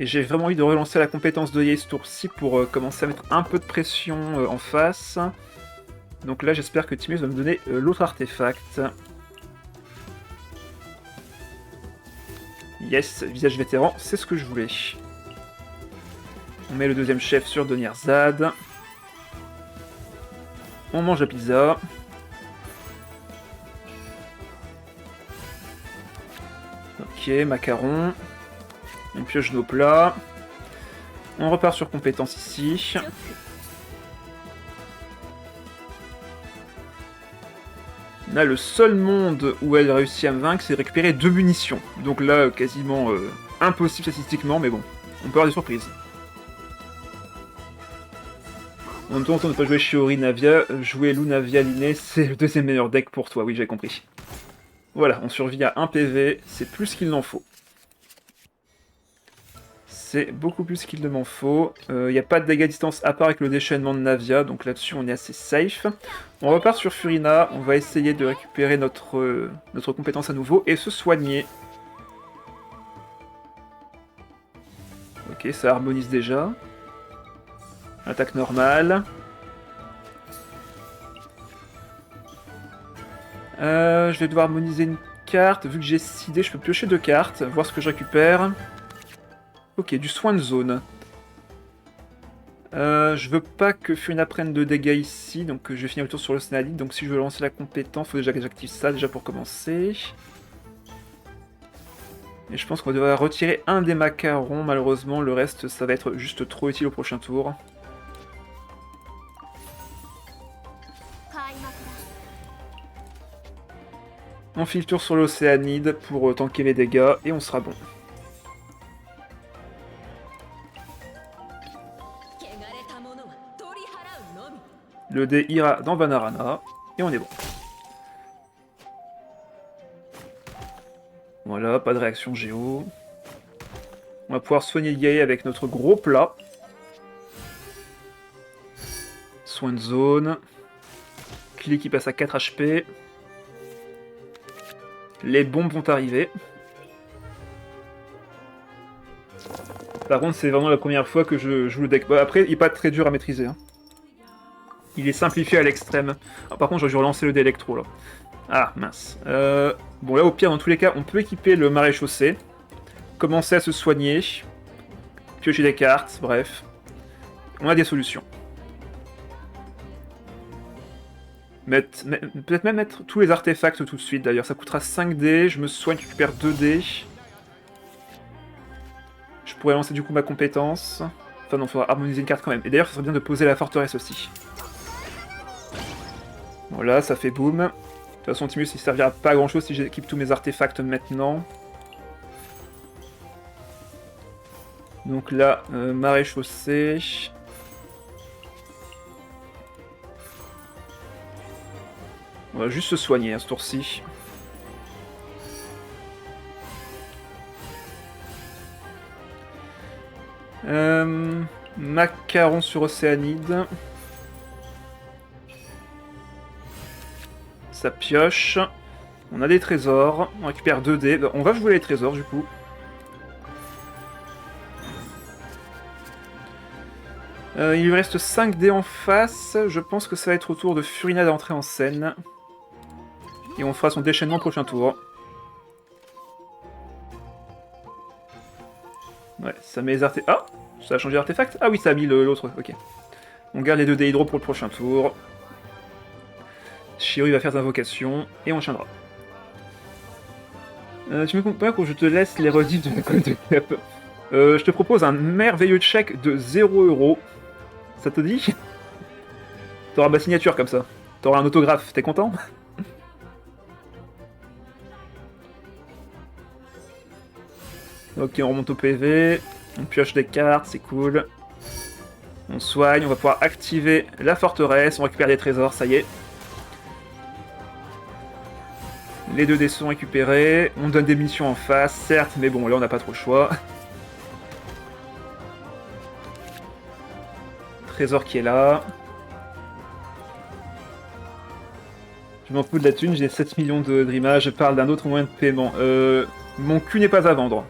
Et j'ai vraiment envie de relancer la compétence de Yei ce tour-ci pour commencer à mettre un peu de pression en face. Donc là, j'espère que Timaeus va me donner l'autre artefact. Yes, visage vétéran, c'est ce que je voulais. On met le deuxième chef sur Donnierzad. On mange la pizza. Ok, macaron. On pioche nos plats. On repart sur compétence ici. Là, le seul monde où elle réussit à me vaincre, c'est de récupérer 2 munitions. Donc là, quasiment impossible statistiquement, mais bon, on peut avoir des surprises. En même temps, on ne peut pas jouer Shiori Navia, jouer Lou Navia Linné, c'est le deuxième meilleur deck pour toi, oui, j'ai compris. Voilà, on survit à 1 PV, c'est plus qu'il n'en faut. C'est beaucoup plus qu'il ne m'en faut. Il n'y a pas de dégâts à distance à part avec le déchaînement de Navia, donc là-dessus on est assez safe. On repart sur Furina, on va essayer de récupérer notre compétence à nouveau et se soigner. Ok, ça harmonise déjà. Attaque normale. Je vais devoir harmoniser une carte. Vu que j'ai 6 dés, je peux piocher 2 cartes, voir ce que je récupère. Ok, du soin de zone. Je veux pas que Furina prenne de dégâts ici, donc je vais finir le tour sur le Snalid. Donc si je veux lancer la compétence, il faut déjà que j'active ça déjà pour commencer. Et je pense qu'on va devoir retirer un des macarons, malheureusement. Le reste, ça va être juste trop utile au prochain tour. On file le tour sur l'Océanide pour tanker les dégâts et on sera bon. Le dé ira dans Vanarana et on est bon. Voilà, pas de réaction géo. On va pouvoir soigner Yae avec notre gros plat. Soin de zone. Clé qui passe à 4 HP. Les bombes vont arriver. Par contre, c'est vraiment la première fois que je joue le deck. Bah, après, il n'est pas très dur à maîtriser. Hein. Il est simplifié à l'extrême. Ah, par contre, j'aurais dû relancer le dé électro là. Ah, mince. Bon, là, au pire, dans tous les cas, on peut équiper le maréchaussée. Commencer à se soigner. Piocher des cartes, bref. On a des solutions. Peut-être même mettre tous les artefacts tout de suite d'ailleurs. Ça coûtera 5 dés, je me soigne, je récupère 2 dés. Je pourrais lancer du coup ma compétence. Enfin non, il faudra harmoniser une carte quand même. Et d'ailleurs, ça serait bien de poser la forteresse aussi. Voilà, ça fait boum. De toute façon, Timus, il servira pas à grand chose si j'équipe tous mes artefacts maintenant. Donc là, maréchaussée. On va juste se soigner à ce tour-ci. Macaron sur Océanide. Ça pioche. On a des trésors. On récupère 2 dés. On va jouer les trésors du coup. Il lui reste 5 dés en face. Je pense que ça va être au tour de Furina d'entrer en scène. Et on fera son déchaînement prochain tour. Ouais, ça met les artefacts. Ah, ça a changé d'artefact. Ah oui, ça a mis l'autre. Ok. On garde les 2 dés hydro pour le prochain tour. Shiori va faire sa invocation. Et on enchaînera. Tu me comptes pas quand je te laisse les rediffs de la colle de cap. Je te propose un merveilleux check de 0€. Ça te dit? T'auras ma signature comme ça. T'auras un autographe. T'es content? Ok, on remonte au PV. On pioche des cartes, c'est cool. On soigne, on va pouvoir activer la forteresse. On récupère des trésors, ça y est. Les 2 dés sont récupérés. On donne des missions en face, certes, mais bon, là on n'a pas trop le choix. Trésor qui est là. Je m'en fous de la thune, j'ai 7 millions de Dreamage, je parle d'un autre moyen de paiement. Mon cul n'est pas à vendre.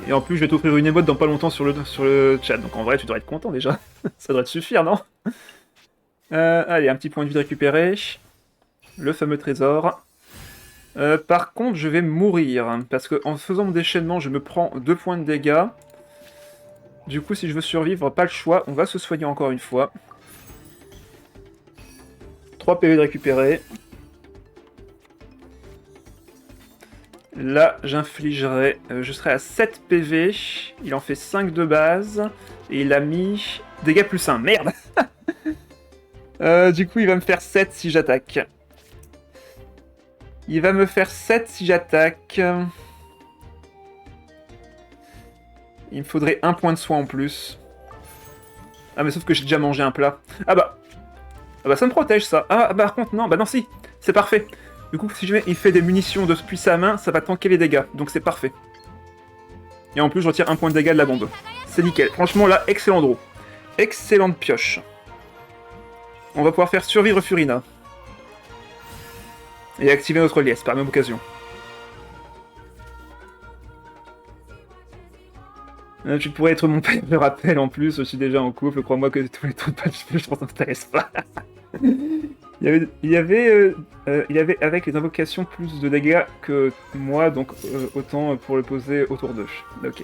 Et en plus, je vais t'offrir une émote dans pas longtemps sur le chat, donc en vrai, tu devrais être content déjà. Ça devrait te suffire, non? Allez, un petit point de vue de récupérer. Le fameux trésor. Par contre, je vais mourir, hein, parce qu'en faisant mon déchaînement, je me prends 2 points de dégâts. Du coup, si je veux survivre, pas le choix, on va se soigner encore une fois. 3 PV de récupérer. Là, j'infligerai... je serai à 7 PV. Il en fait 5 de base. Et il a mis... Dégâts plus 1. Merde. Du coup, il va me faire 7 si j'attaque. Il va me faire 7 si j'attaque. Il me faudrait un point de soin en plus. Ah, mais sauf que j'ai déjà mangé un plat. Ah bah ça me protège, ça. Ah, bah par contre, non. Bah non, si. C'est parfait. Du coup, si jamais il fait des munitions depuis sa main, ça va tanker les dégâts. Donc c'est parfait. Et en plus, je retire un point de dégâts de la bombe. C'est nickel. Franchement, là, excellent draw. Excellente pioche. On va pouvoir faire survivre Furina. Et activer notre liesse par la même occasion. Tu pourrais être mon père, je rappelle, en plus, je suis déjà en couple, crois-moi que tous les trucs de patch, je pense que ça t'intéresse pas. il y avait avec les invocations plus de dégâts que moi, donc autant pour le poser autour d'eux. Ok.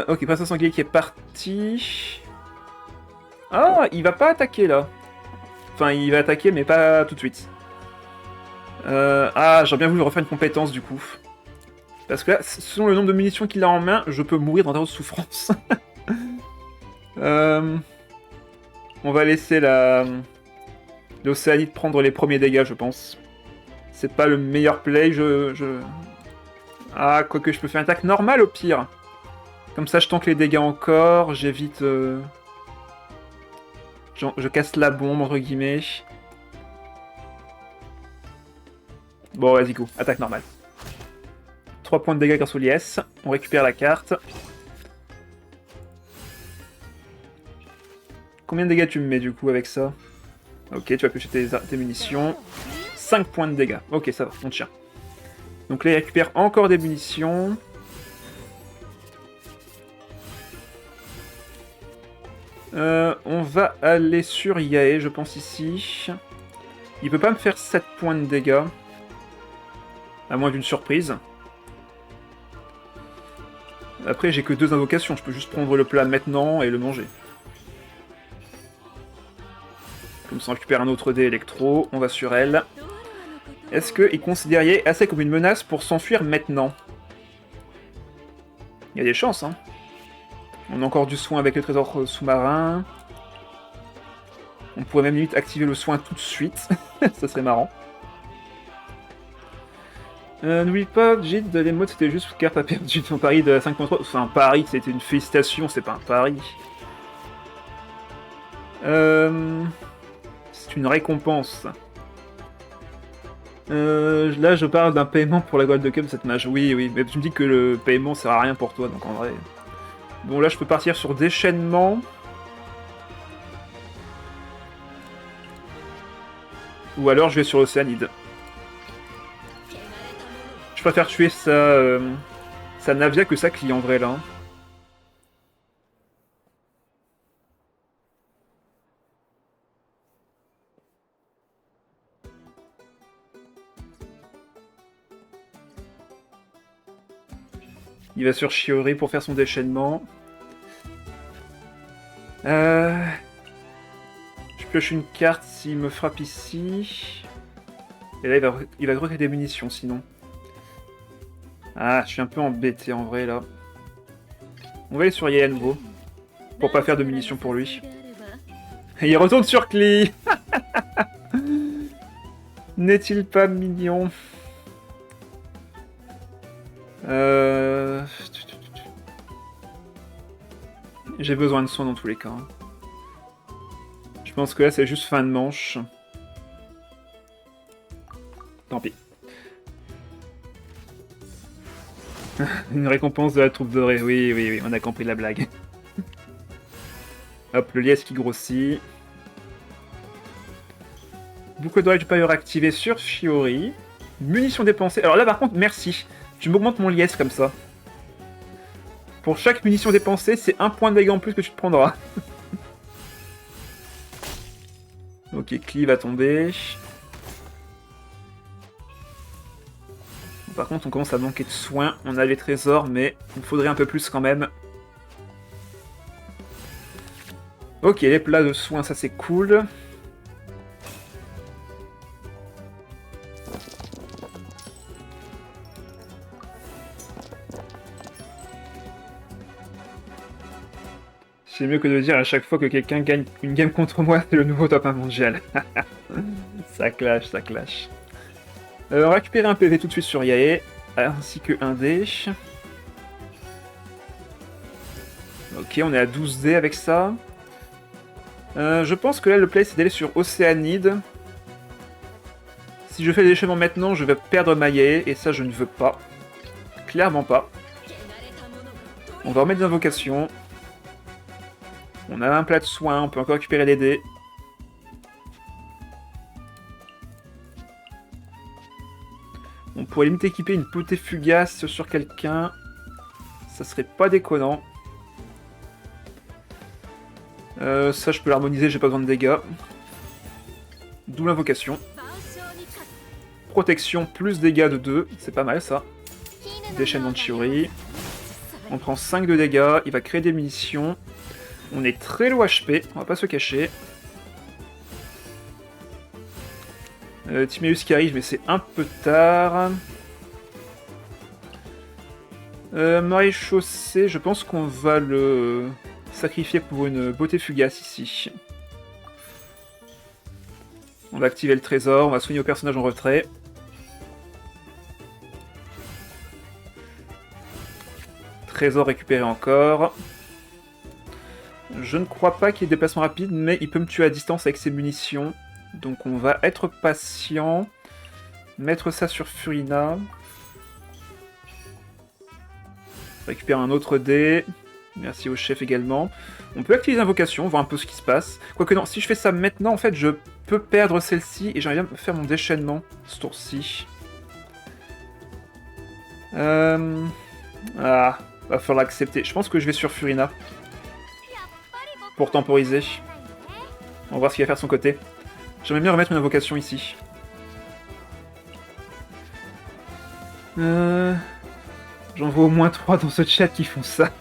Ok, Princesse Sanglier qui est parti. Ah, il va pas attaquer là. Enfin, il va attaquer, mais pas tout de suite. Ah, j'aurais bien voulu refaire une compétence du coup. Parce que là, selon le nombre de munitions qu'il a en main, je peux mourir dans de souffrance. On va laisser l'Océanite prendre les premiers dégâts, je pense. C'est pas le meilleur play, Ah, quoique je peux faire une attaque normale au pire. Comme ça, je tank les dégâts encore, j'évite... Je casse la bombe, entre guillemets. Bon, vas-y, go. Attaque normale. 3 points de dégâts grâce au liesse. On récupère la carte. Combien de dégâts tu me mets, du coup, avec ça? Ok, tu vas piocher tes munitions. 5 points de dégâts. Ok, ça va, on tient. Donc là, il récupère encore des munitions. On va aller sur Yae, je pense, ici. Il peut pas me faire 7 points de dégâts. À moins d'une surprise. Après, j'ai que 2 invocations. Je peux juste prendre le plat maintenant et le manger. Comme ça, on récupère un autre dé électro. On va sur elle. Est-ce qu'il considère Yae assez comme une menace pour s'enfuir maintenant? Il y a des chances, hein. On a encore du soin avec le trésor sous-marin. On pourrait même limite activer le soin tout de suite. Ça serait marrant. N'oublie pas, Gilles, les modes c'était juste car t'as perdu ton pari de 5.3. Enfin, un pari, c'était une félicitation, c'est pas un pari. C'est une récompense. Là, je parle d'un paiement pour la Gold Cup, cette mage. Oui, oui, mais tu me dis que le paiement sert à rien pour toi, donc en vrai... Bon, là, je peux partir sur déchaînement. Ou alors, je vais sur l'Océanide. Je préfère tuer sa Navia que sa Cli, en vrai, là. Il va sur Shiori pour faire son déchaînement. Je pioche une carte s'il me frappe ici. Et là, il va recréer des munitions, sinon. Ah, je suis un peu embêté, en vrai, là. On va aller sur Yae à nouveau. Pour pas faire de munitions pour lui. Et il retourne sur Klee. N'est-il pas mignon? J'ai besoin de soins dans tous les cas. Je pense que là, c'est juste fin de manche. Tant pis. Une récompense de la troupe dorée. Oui, oui, oui, on a compris la blague. Hop, le liesse qui grossit. Boucle d'oreille du pailleur activé sur Shiori. Munitions dépensées. Alors là, par contre, merci. Tu m'augmentes mon liesse comme ça. Pour chaque munition dépensée, c'est un point de dégâts en plus que tu te prendras. Ok, Klee va tomber. Par contre, on commence à manquer de soins. On a les trésors, mais il faudrait un peu plus quand même. Ok, les plats de soins, ça c'est cool. C'est mieux que de dire à chaque fois que quelqu'un gagne une game contre moi, c'est le nouveau top 1 mondial. Ça clash, ça clash. On va récupérer un PV tout de suite sur Yae, ainsi que un dé. Ok, on est à 12 dés avec ça. Je pense que là, le play, c'est d'aller sur Océanide. Si je fais le déchaînement maintenant, je vais perdre ma Yae, et ça, je ne veux pas. Clairement pas. On va remettre des invocations. On a un plat de soins, on peut encore récupérer des dés. On pourrait limite équiper une potée fugace sur quelqu'un. Ça serait pas déconnant. Ça, je peux l'harmoniser, j'ai pas besoin de dégâts. D'où l'invocation. Protection plus dégâts de 2, c'est pas mal ça. Déchaînement de Chiori. On prend 5 de dégâts, il va créer des munitions. On est très low HP, on va pas se cacher. Timéus qui arrive, mais c'est un peu tard. Maréchaussée, je pense qu'on va le sacrifier pour une beauté fugace ici. On va activer le trésor, on va soigner au personnage en retrait. Trésor récupéré encore. Je ne crois pas qu'il y ait déplacement rapide, mais il peut me tuer à distance avec ses munitions. Donc on va être patient. Mettre ça sur Furina. Récupérer un autre dé. Merci au chef également. On peut activer les invocations, voir un peu ce qui se passe. Quoique non, si je fais ça maintenant, en fait, je peux perdre celle-ci. Et j'aimerais bien faire mon déchaînement ce tour-ci. Ah, va falloir l'accepter. Je pense que je vais sur Furina. Pour temporiser. On va voir ce qu'il va faire de son côté. J'aimerais bien remettre une invocation ici. J'en vois au moins 3 dans ce chat qui font ça.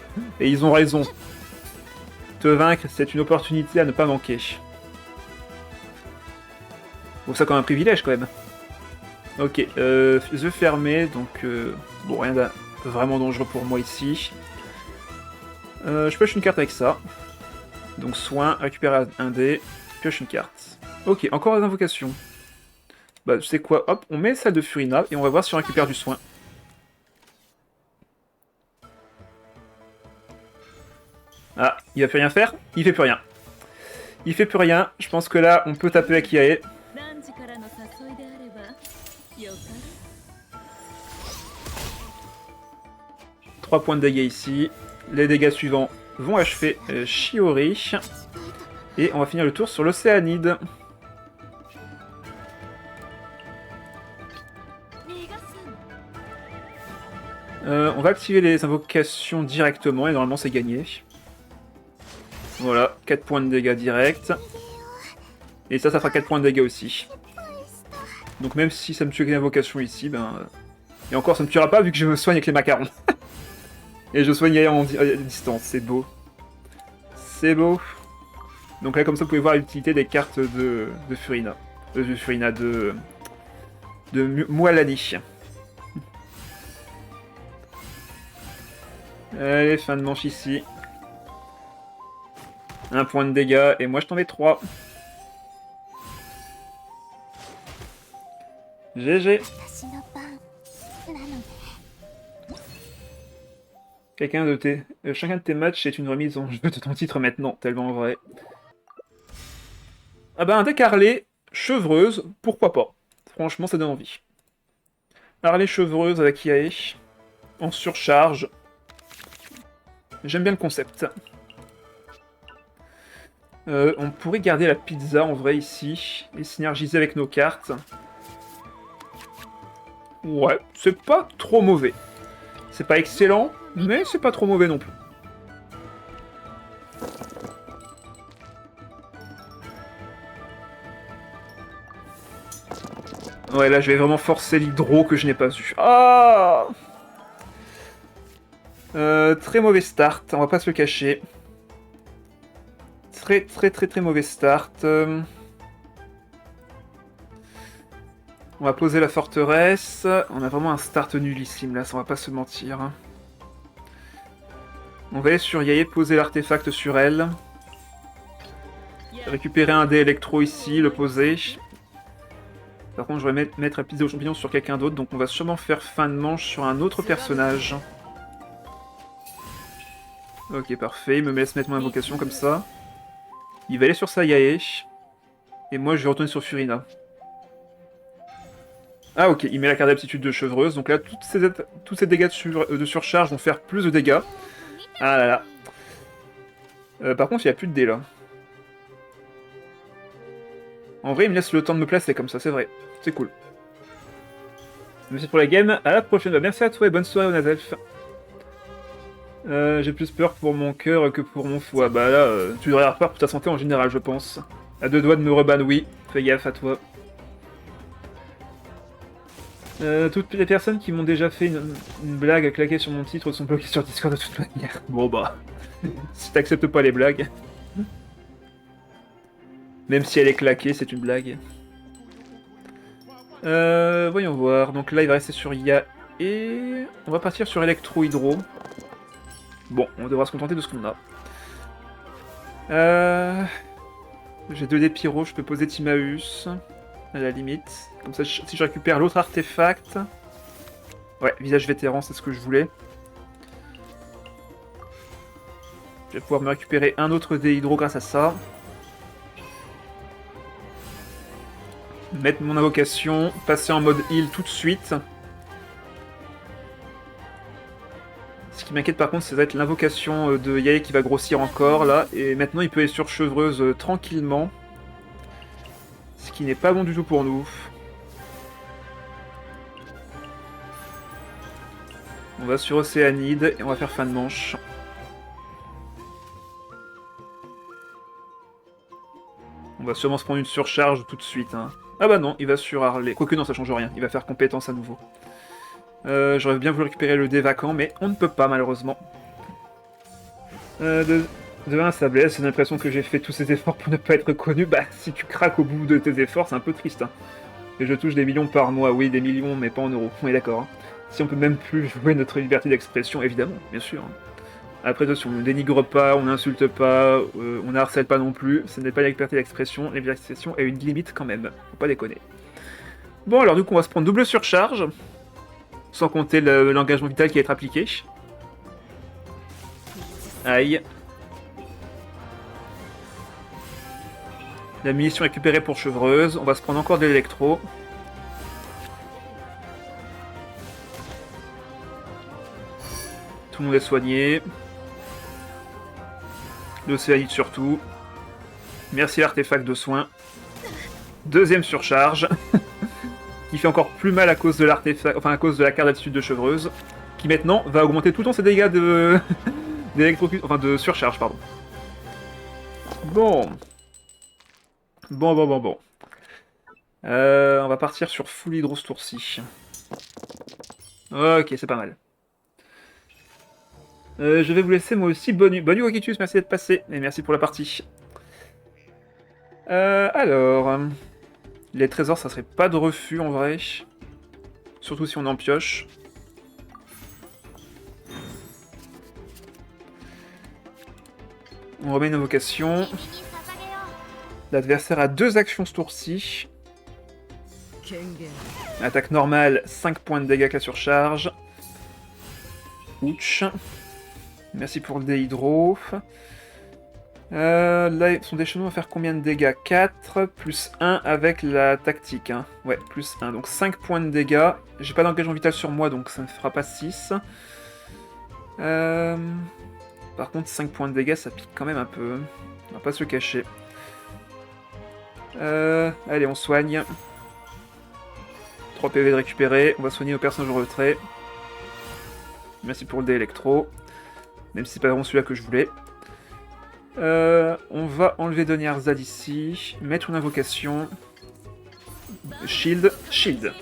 Et ils ont raison. Te vaincre, c'est une opportunité à ne pas manquer. Bon, ça comme un privilège quand même. Ok, yeux fermés, donc... bon, rien de vraiment dangereux pour moi ici. Je pioche une carte avec ça. Donc soin, récupérer un dé, pioche une carte. Ok, encore des invocations. Bah, tu sais quoi, hop, on met celle de Furina, et on va voir si on récupère du soin. Ah, il va plus rien faire? Il fait plus rien. Il fait plus rien, je pense que là, on peut taper avec Yae. 3 points de dégâts ici. Les dégâts suivants vont achever Chiori. Et on va finir le tour sur l'Océanide. On va activer les invocations directement et normalement c'est gagné. Voilà, 4 points de dégâts direct. Et ça fera 4 points de dégâts aussi. Donc même si ça me tue avec l'invocation ici, ben... Et encore, ça me tuera pas vu que je me soigne avec les macarons. Et je soigne à distance, c'est beau. C'est beau. Donc là, comme ça, vous pouvez voir l'utilité des cartes de Furina. De Furina, de Mualani. Allez, fin de manche ici. 1 point de dégâts, et moi je t'en mets 3. GG. Chacun de tes matchs est une remise en jeu de ton titre maintenant, tellement vrai. Ah bah un deck Harley, chevreuse, pourquoi pas. Franchement, ça donne envie. Harley chevreuse avec Yae, en surcharge. J'aime bien le concept. On pourrait garder la pizza en vrai ici, et synergiser avec nos cartes. Ouais, c'est pas trop mauvais. C'est pas excellent, mais c'est pas trop mauvais non plus. Ouais, là je vais vraiment forcer l'hydro que je n'ai pas eu. Ah très mauvais start, on va pas se le cacher. Très mauvais start. On va poser la forteresse. On a vraiment un start nullissime là, ça on va pas se mentir. On va aller sur Yae, poser l'artefact sur elle. Récupérer un dé électro ici, le poser. Par contre, je vais mettre un pizza au champignon sur quelqu'un d'autre, donc on va sûrement faire fin de manche sur un autre personnage. Ok, parfait, il me laisse mettre mon invocation comme ça. Il va aller sur sa Yae. Et moi, je vais retourner sur Furina. Ah ok, il met la carte d'aptitude de chevreuse, donc là, tous ces dégâts de surcharge vont faire plus de dégâts. Ah là là. Par contre, il n'y a plus de dés là. En vrai, il me laisse le temps de me placer comme ça, c'est vrai. C'est cool. Merci pour la game, à la prochaine. Bah, merci à toi et bonne soirée, Onazelf. J'ai plus peur pour mon cœur que pour mon foie. Bah là, tu devrais avoir peur pour ta santé en général, je pense. À deux doigts de me reban, oui. Fais gaffe à toi. Toutes les personnes qui m'ont déjà fait une blague claquée sur mon titre sont bloquées sur Discord de toute manière. Bon bah, si t'acceptes pas les blagues. Même si elle est claquée, c'est une blague. Voyons voir. Donc là, il va rester sur Ya et... On va partir sur Electro-Hydro. Bon, on devra se contenter de ce qu'on a. J'ai 2 dés pyro, je peux poser Timaeus. À la limite. Comme ça, si je récupère l'autre artefact... Ouais, visage vétéran, c'est ce que je voulais. Je vais pouvoir me récupérer un autre dé hydro grâce à ça. Mettre mon invocation, passer en mode heal tout de suite. Ce qui m'inquiète par contre, c'est d'être l'invocation de Yae qui va grossir encore là. Et maintenant, il peut aller sur Chevreuse tranquillement. Ce qui n'est pas bon du tout pour nous. On va sur Océanide et on va faire fin de manche. On va sûrement se prendre une surcharge tout de suite. Hein. Ah bah non, il va sur Harley. Quoique non, ça change rien. Il va faire compétence à nouveau. J'aurais bien voulu récupérer le dé vacant, mais on ne peut pas malheureusement. De 1 ça blesse, j'ai l'impression que j'ai fait tous ces efforts pour ne pas être connu. Bah, si tu craques au bout de tes efforts, c'est un peu triste. Hein. Et je touche des millions par mois, oui, des millions, mais pas en euros. On est d'accord. Hein. Si on peut même plus jouer notre liberté d'expression, évidemment, bien sûr. Hein. Après, attention, on ne dénigre pas, on n'insulte pas, on n'harcèle pas non plus. Ce n'est pas la liberté d'expression. La liberté d'expression a une limite quand même. Faut pas déconner. Bon, alors du coup, on va se prendre double surcharge. Sans compter l'engagement vital qui va être appliqué. Aïe. La munition récupérée pour Chevreuse. On va se prendre encore de l'électro. Tout le monde est soigné. L'océanite surtout. Merci l'artefact de soin. Deuxième surcharge. Qui fait encore plus mal à cause de l'artefact, enfin à cause de la carte d'attitude de Chevreuse. Qui maintenant va augmenter tout le temps ses dégâts de... enfin de surcharge, pardon. Bon. Bon. On va partir sur full hydro ce tour-ci. Ok, c'est pas mal. Je vais vous laisser moi aussi. Bonne nuit Wakitus, merci d'être passé. Et merci pour la partie. Alors... Les trésors, ça serait pas de refus en vrai. Surtout si on en pioche. On remet une invocation. L'adversaire a 2 actions ce tour-ci. Attaque normale, 5 points de dégâts avec la surcharge. Ouch. Merci pour le dé hydro. Là, son déchaînement va faire combien de dégâts? 4, plus 1 avec la tactique. Hein. Ouais, plus 1. Donc 5 points de dégâts. J'ai pas d'engagement vital sur moi, donc ça ne fera pas 6. Par contre, 5 points de dégâts, ça pique quand même un peu. On va pas se le cacher. Allez, on soigne. 3 PV de récupérer. On va soigner nos personnages en retrait. Merci pour le dé électro. Même si c'est pas vraiment celui-là que je voulais. On va enlever Doniarzad ici. Mettre une invocation. Shield.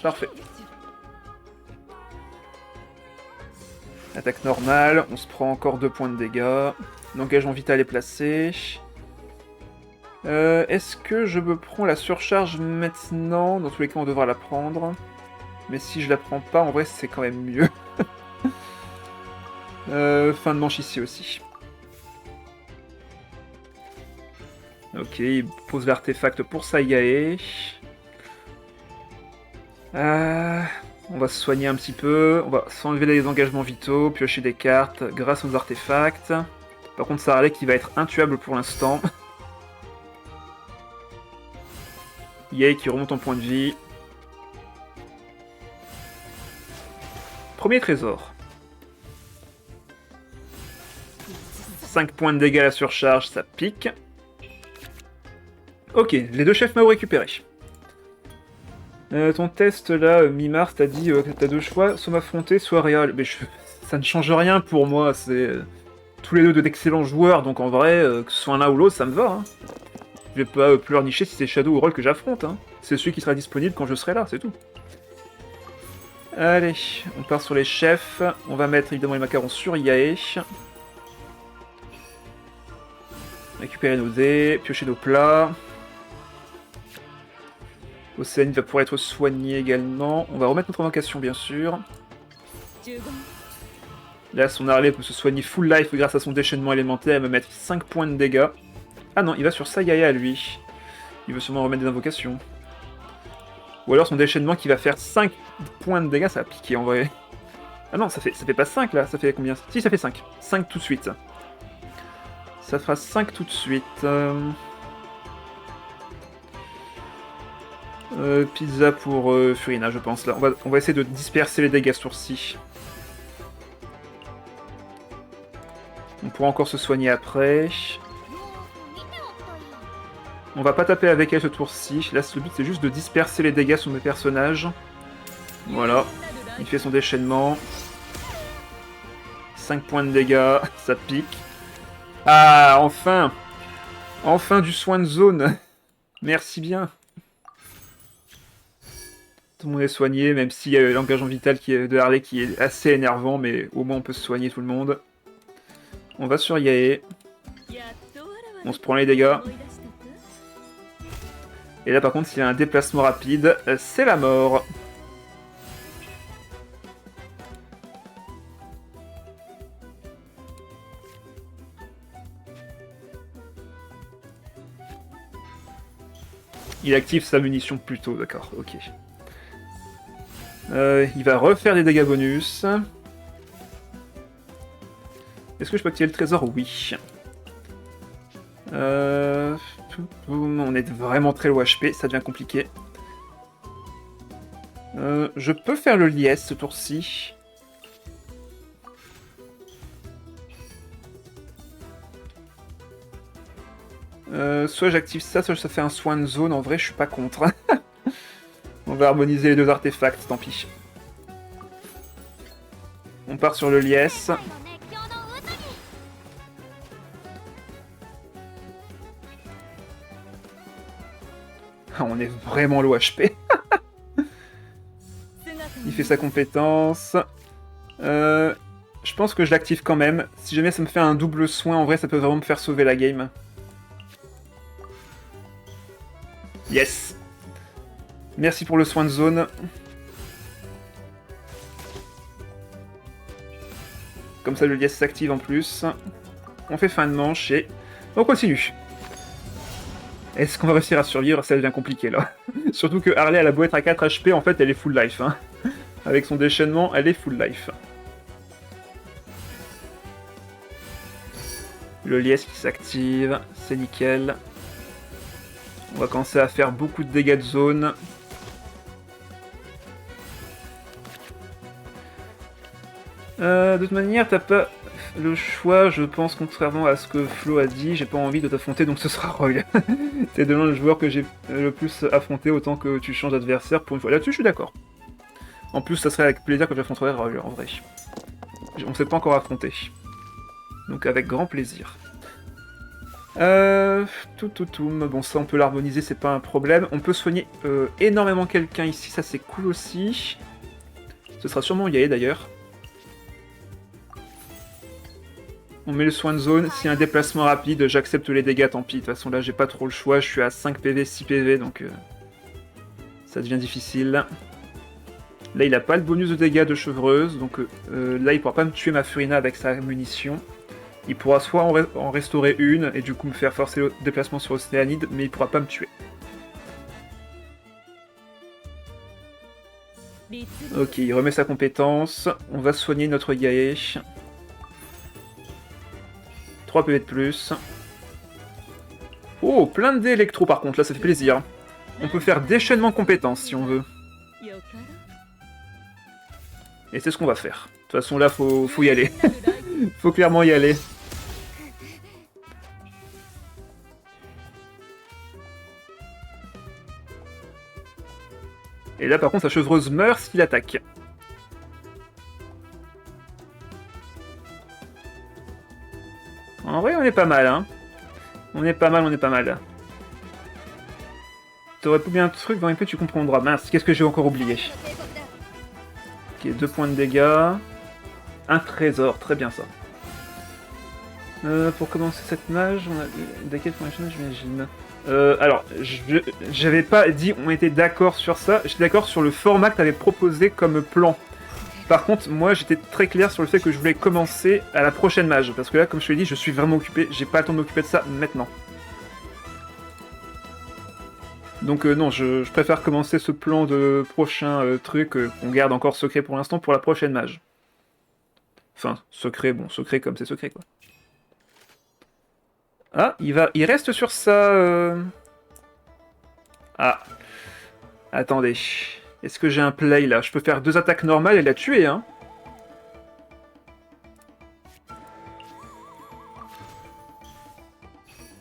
Parfait. Attaque normale. On se prend encore 2 points de dégâts. L'engagement vital est placé. Est-ce que je me prends la surcharge maintenant? Dans tous les cas, on devra la prendre. Mais si je la prends pas, en vrai, c'est quand même mieux. Fin de manche ici aussi. Ok, il pose l'artefact pour Saigae. On va se soigner un petit peu. On va s'enlever les engagements vitaux, piocher des cartes grâce aux artefacts. Par contre, Saralek qui va être intuable pour l'instant. Yay qui remonte en point de vie. Premier trésor. 5 points de dégâts à la surcharge, ça pique. Ok, les deux chefs Mao récupérés. Ton test là, mi-mars, t'as dit que t'as deux choix, soit m'affronter, soit Real. Mais ça ne change rien pour moi, c'est tous les deux d'excellents joueurs, donc en vrai, que ce soit l'un ou l'autre, ça me va. Hein. Je vais pas pleurnicher si c'est Shadow ou Roll que j'affronte. Hein. C'est celui qui sera disponible quand je serai là, c'est tout. Allez, on part sur les chefs. On va mettre évidemment les macarons sur Yae. Récupérer nos dés, piocher nos plats. Océane va pouvoir être soigné également. On va remettre notre invocation, bien sûr. Là, son Harley peut se soigner full life grâce à son déchaînement élémentaire et me mettre 5 points de dégâts. Ah non, il va sur Sayaya, lui. Il veut sûrement remettre des invocations. Ou alors son déchaînement qui va faire 5 points de dégâts, ça va piquer en vrai. Ah non, ça fait pas 5 là, ça fait combien? Si, ça fait 5. 5 tout de suite. Ça fera 5 tout de suite. Pizza pour Furina, je pense. Là, on va essayer de disperser les dégâts ce tour-ci. On pourra encore se soigner après. On va pas taper avec elle ce tour-ci. Là, le but, c'est juste de disperser les dégâts sur mes personnages. Voilà. Il fait son déchaînement. 5 points de dégâts. Ça pique. Ah, enfin! Enfin du soin de zone. Merci bien. Tout le monde est soigné, même s'il y a l'engagement vital de Harley qui est assez énervant, mais au moins on peut se soigner tout le monde. On va sur Yae. On se prend les dégâts. Et là par contre, s'il y a un déplacement rapide, c'est la mort. Il active sa munition plus tôt, d'accord, ok. Il va refaire des dégâts bonus. Est-ce que je peux activer le trésor? Oui. On est vraiment très low HP, ça devient compliqué. Je peux faire le liesse ce tour-ci. Soit j'active ça, soit ça fait un soin de zone. En vrai, je suis pas contre. On va harmoniser les deux artefacts, tant pis. On part sur le liesse. On est vraiment low HP. Il fait sa compétence. Je pense que je l'active quand même. Si jamais ça me fait un double soin, en vrai, ça peut vraiment me faire sauver la game. Yes! Merci pour le soin de zone. Comme ça, le liesse s'active en plus. On fait fin de manche et on continue. Est-ce qu'on va réussir à survivre? Ça devient compliqué, là. Surtout que Harley, elle a beau être à 4 HP, en fait, elle est full life. Hein. Avec son déchaînement, elle est full life. Le liesse qui s'active, c'est nickel. On va commencer à faire beaucoup de dégâts de zone. De toute manière, t'as pas le choix, je pense, contrairement à ce que Flo a dit, j'ai pas envie de t'affronter, donc ce sera Roy. T'es de loin le joueur que j'ai le plus affronté, autant que tu changes d'adversaire pour une fois. Là-dessus, je suis d'accord. En plus, ça serait avec plaisir que j'affronterais Roy, en vrai. On s'est pas encore affronté. Donc avec grand plaisir. Bon, ça on peut l'harmoniser, c'est pas un problème. On peut soigner énormément quelqu'un ici, ça c'est cool aussi. Ce sera sûrement Yae d'ailleurs. On met le soin de zone, s'il y a un déplacement rapide, j'accepte les dégâts, tant pis. De toute façon là j'ai pas trop le choix, je suis à 5 PV, 6 PV, donc ça devient difficile. Là, il a pas le bonus de dégâts de chevreuse, donc là, il pourra pas me tuer ma Furina avec sa munition. Il pourra soit en restaurer une, et du coup me faire forcer le déplacement sur Océanide, mais il pourra pas me tuer. Ok, il remet sa compétence. On va soigner notre Gae. 3 PV de plus. Oh, plein de dés électro par contre, là ça fait plaisir. On peut faire déchaînement compétences si on veut. Et c'est ce qu'on va faire. De toute façon là, faut y aller. Faut clairement y aller. Et là par contre, sa chevreuse meurt s'il attaque. En vrai, on est pas mal, hein. On est pas mal, on est pas mal. T'aurais pu bien un truc, dans un peu tu comprendras. Mince, qu'est-ce que j'ai encore oublié? Ok, 2 points de dégâts. Un trésor, très bien ça. Pour commencer cette mage, on a d'quel point j'imagine. Alors, j'avais pas dit on était d'accord sur ça, j'étais d'accord sur le format que t'avais proposé comme plan. Par contre, moi j'étais très clair sur le fait que je voulais commencer à la prochaine mage, parce que là, comme je te l'ai dit, je suis vraiment occupé, j'ai pas le temps de m'occuper de ça maintenant. Donc non, je préfère commencer ce plan de prochain truc qu'on garde encore secret pour l'instant pour la prochaine mage. Enfin, secret, bon, secret comme c'est secret, quoi. Ah, il reste sur ça... Ah. Attendez. Est-ce que j'ai un play, là? Je peux faire 2 attaques normales et la tuer, hein?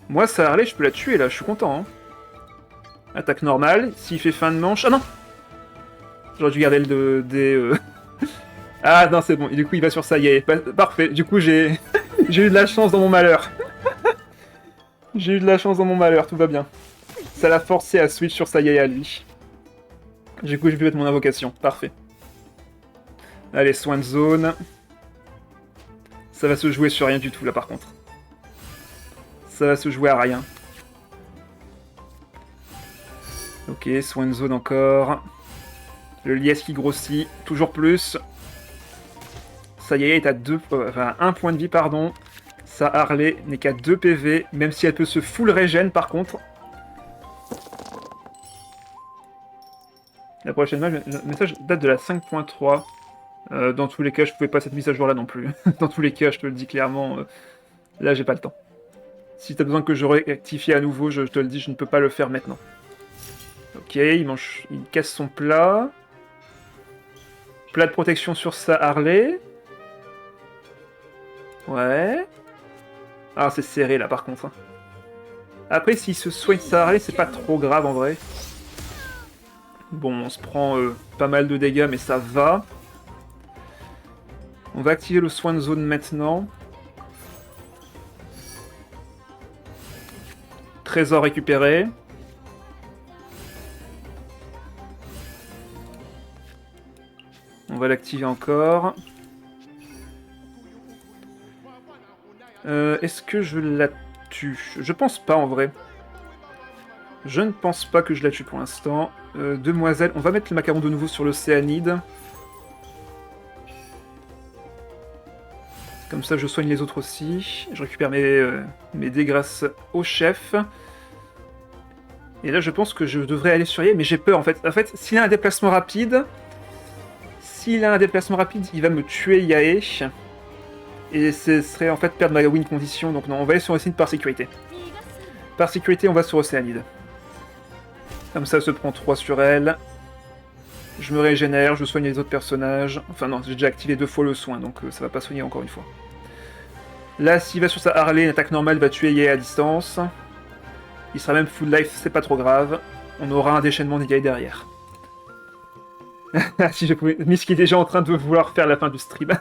Moi, ça Harley, je peux la tuer, là. Je suis content, hein. Attaque normale. S'il fait fin de manche... Ah non! J'aurais dû garder le dé... Ah non, c'est bon. Et du coup, il va sur ça. Parfait. Du coup, j'ai eu de la chance dans mon malheur. J'ai eu de la chance dans mon malheur, tout va bien. Ça l'a forcé à switch sur Sayae à lui. Du coup, j'ai pu mettre mon invocation. Parfait. Allez, soin de zone. Ça va se jouer sur rien du tout, là, par contre. Ça va se jouer à rien. Ok, soin de zone encore. Le liesse qui grossit. Toujours plus. Sayae est à 1 point de vie, pardon. Sa Harley n'est qu'à 2 PV, même si elle peut se full régène par contre. La prochaine message, le message date de la 5.3. Dans tous les cas, je pouvais pas cette mise à jour là non plus. Dans tous les cas, je te le dis clairement, là j'ai pas le temps. Si t'as besoin que je rectifie à nouveau, je te le dis, je ne peux pas le faire maintenant. Ok, il casse son plat. Plat de protection sur sa Harley. Ouais. Ah, c'est serré là par contre. Après, s'il se soigne sa Harley, c'est pas trop grave en vrai. Bon, on se prend pas mal de dégâts, mais ça va. On va activer le soin de zone maintenant. Trésor récupéré. On va l'activer encore. Est-ce que je la tue? Je pense pas en vrai. Je ne pense pas que je la tue pour l'instant. Demoiselle, on va mettre le macaron de nouveau sur l'Océanide. Comme ça je soigne les autres aussi. Je récupère mes dés grâce au chef. Et là je pense que je devrais aller sur Yae, mais j'ai peur en fait. En fait, s'il a un déplacement rapide... il va me tuer Yae. Et ce serait en fait perdre ma win condition, donc non, on va aller sur Océanide par sécurité. Par sécurité, on va sur Océanide. Comme ça, se prend 3 sur elle. Je me régénère, je soigne les autres personnages. Enfin non, j'ai déjà activé 2 fois le soin, donc ça va pas soigner encore une fois. Là, s'il va sur sa Harley, une attaque normale va tuer Yae à distance. Il sera même full life, c'est pas trop grave. On aura un déchaînement de Yae derrière. Si je pouvais... Miss qui est déjà en train de vouloir faire la fin du stream.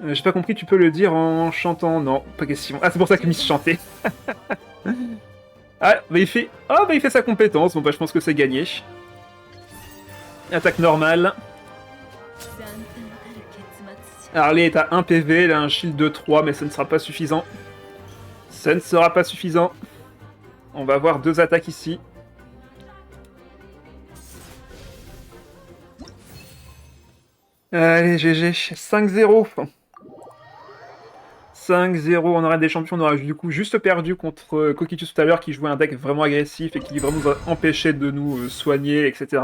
J'ai pas compris, tu peux le dire en chantant? Non, pas question. Ah, c'est pour ça que Miss chantait. Ah, bah il fait... Ah, bah il fait sa compétence. Bon, bah je pense que c'est gagné. Attaque normale. Harley est à 1 PV, elle a un shield de 3, mais ça ne sera pas suffisant. Ce ne sera pas suffisant. On va avoir 2 attaques ici. Allez, GG, 5-0. 5-0 en arène des champions, on aura du coup juste perdu contre Coquitus tout à l'heure qui jouait un deck vraiment agressif et qui vraiment nous a empêché de nous soigner, etc.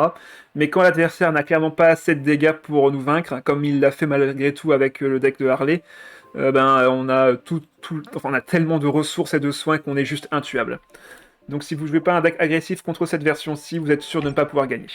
Mais quand l'adversaire n'a clairement pas assez de dégâts pour nous vaincre, comme il l'a fait malgré tout avec le deck de Harley, on a on a tellement de ressources et de soins qu'on est juste intuable. Donc si vous jouez pas un deck agressif contre cette version-ci, vous êtes sûr de ne pas pouvoir gagner.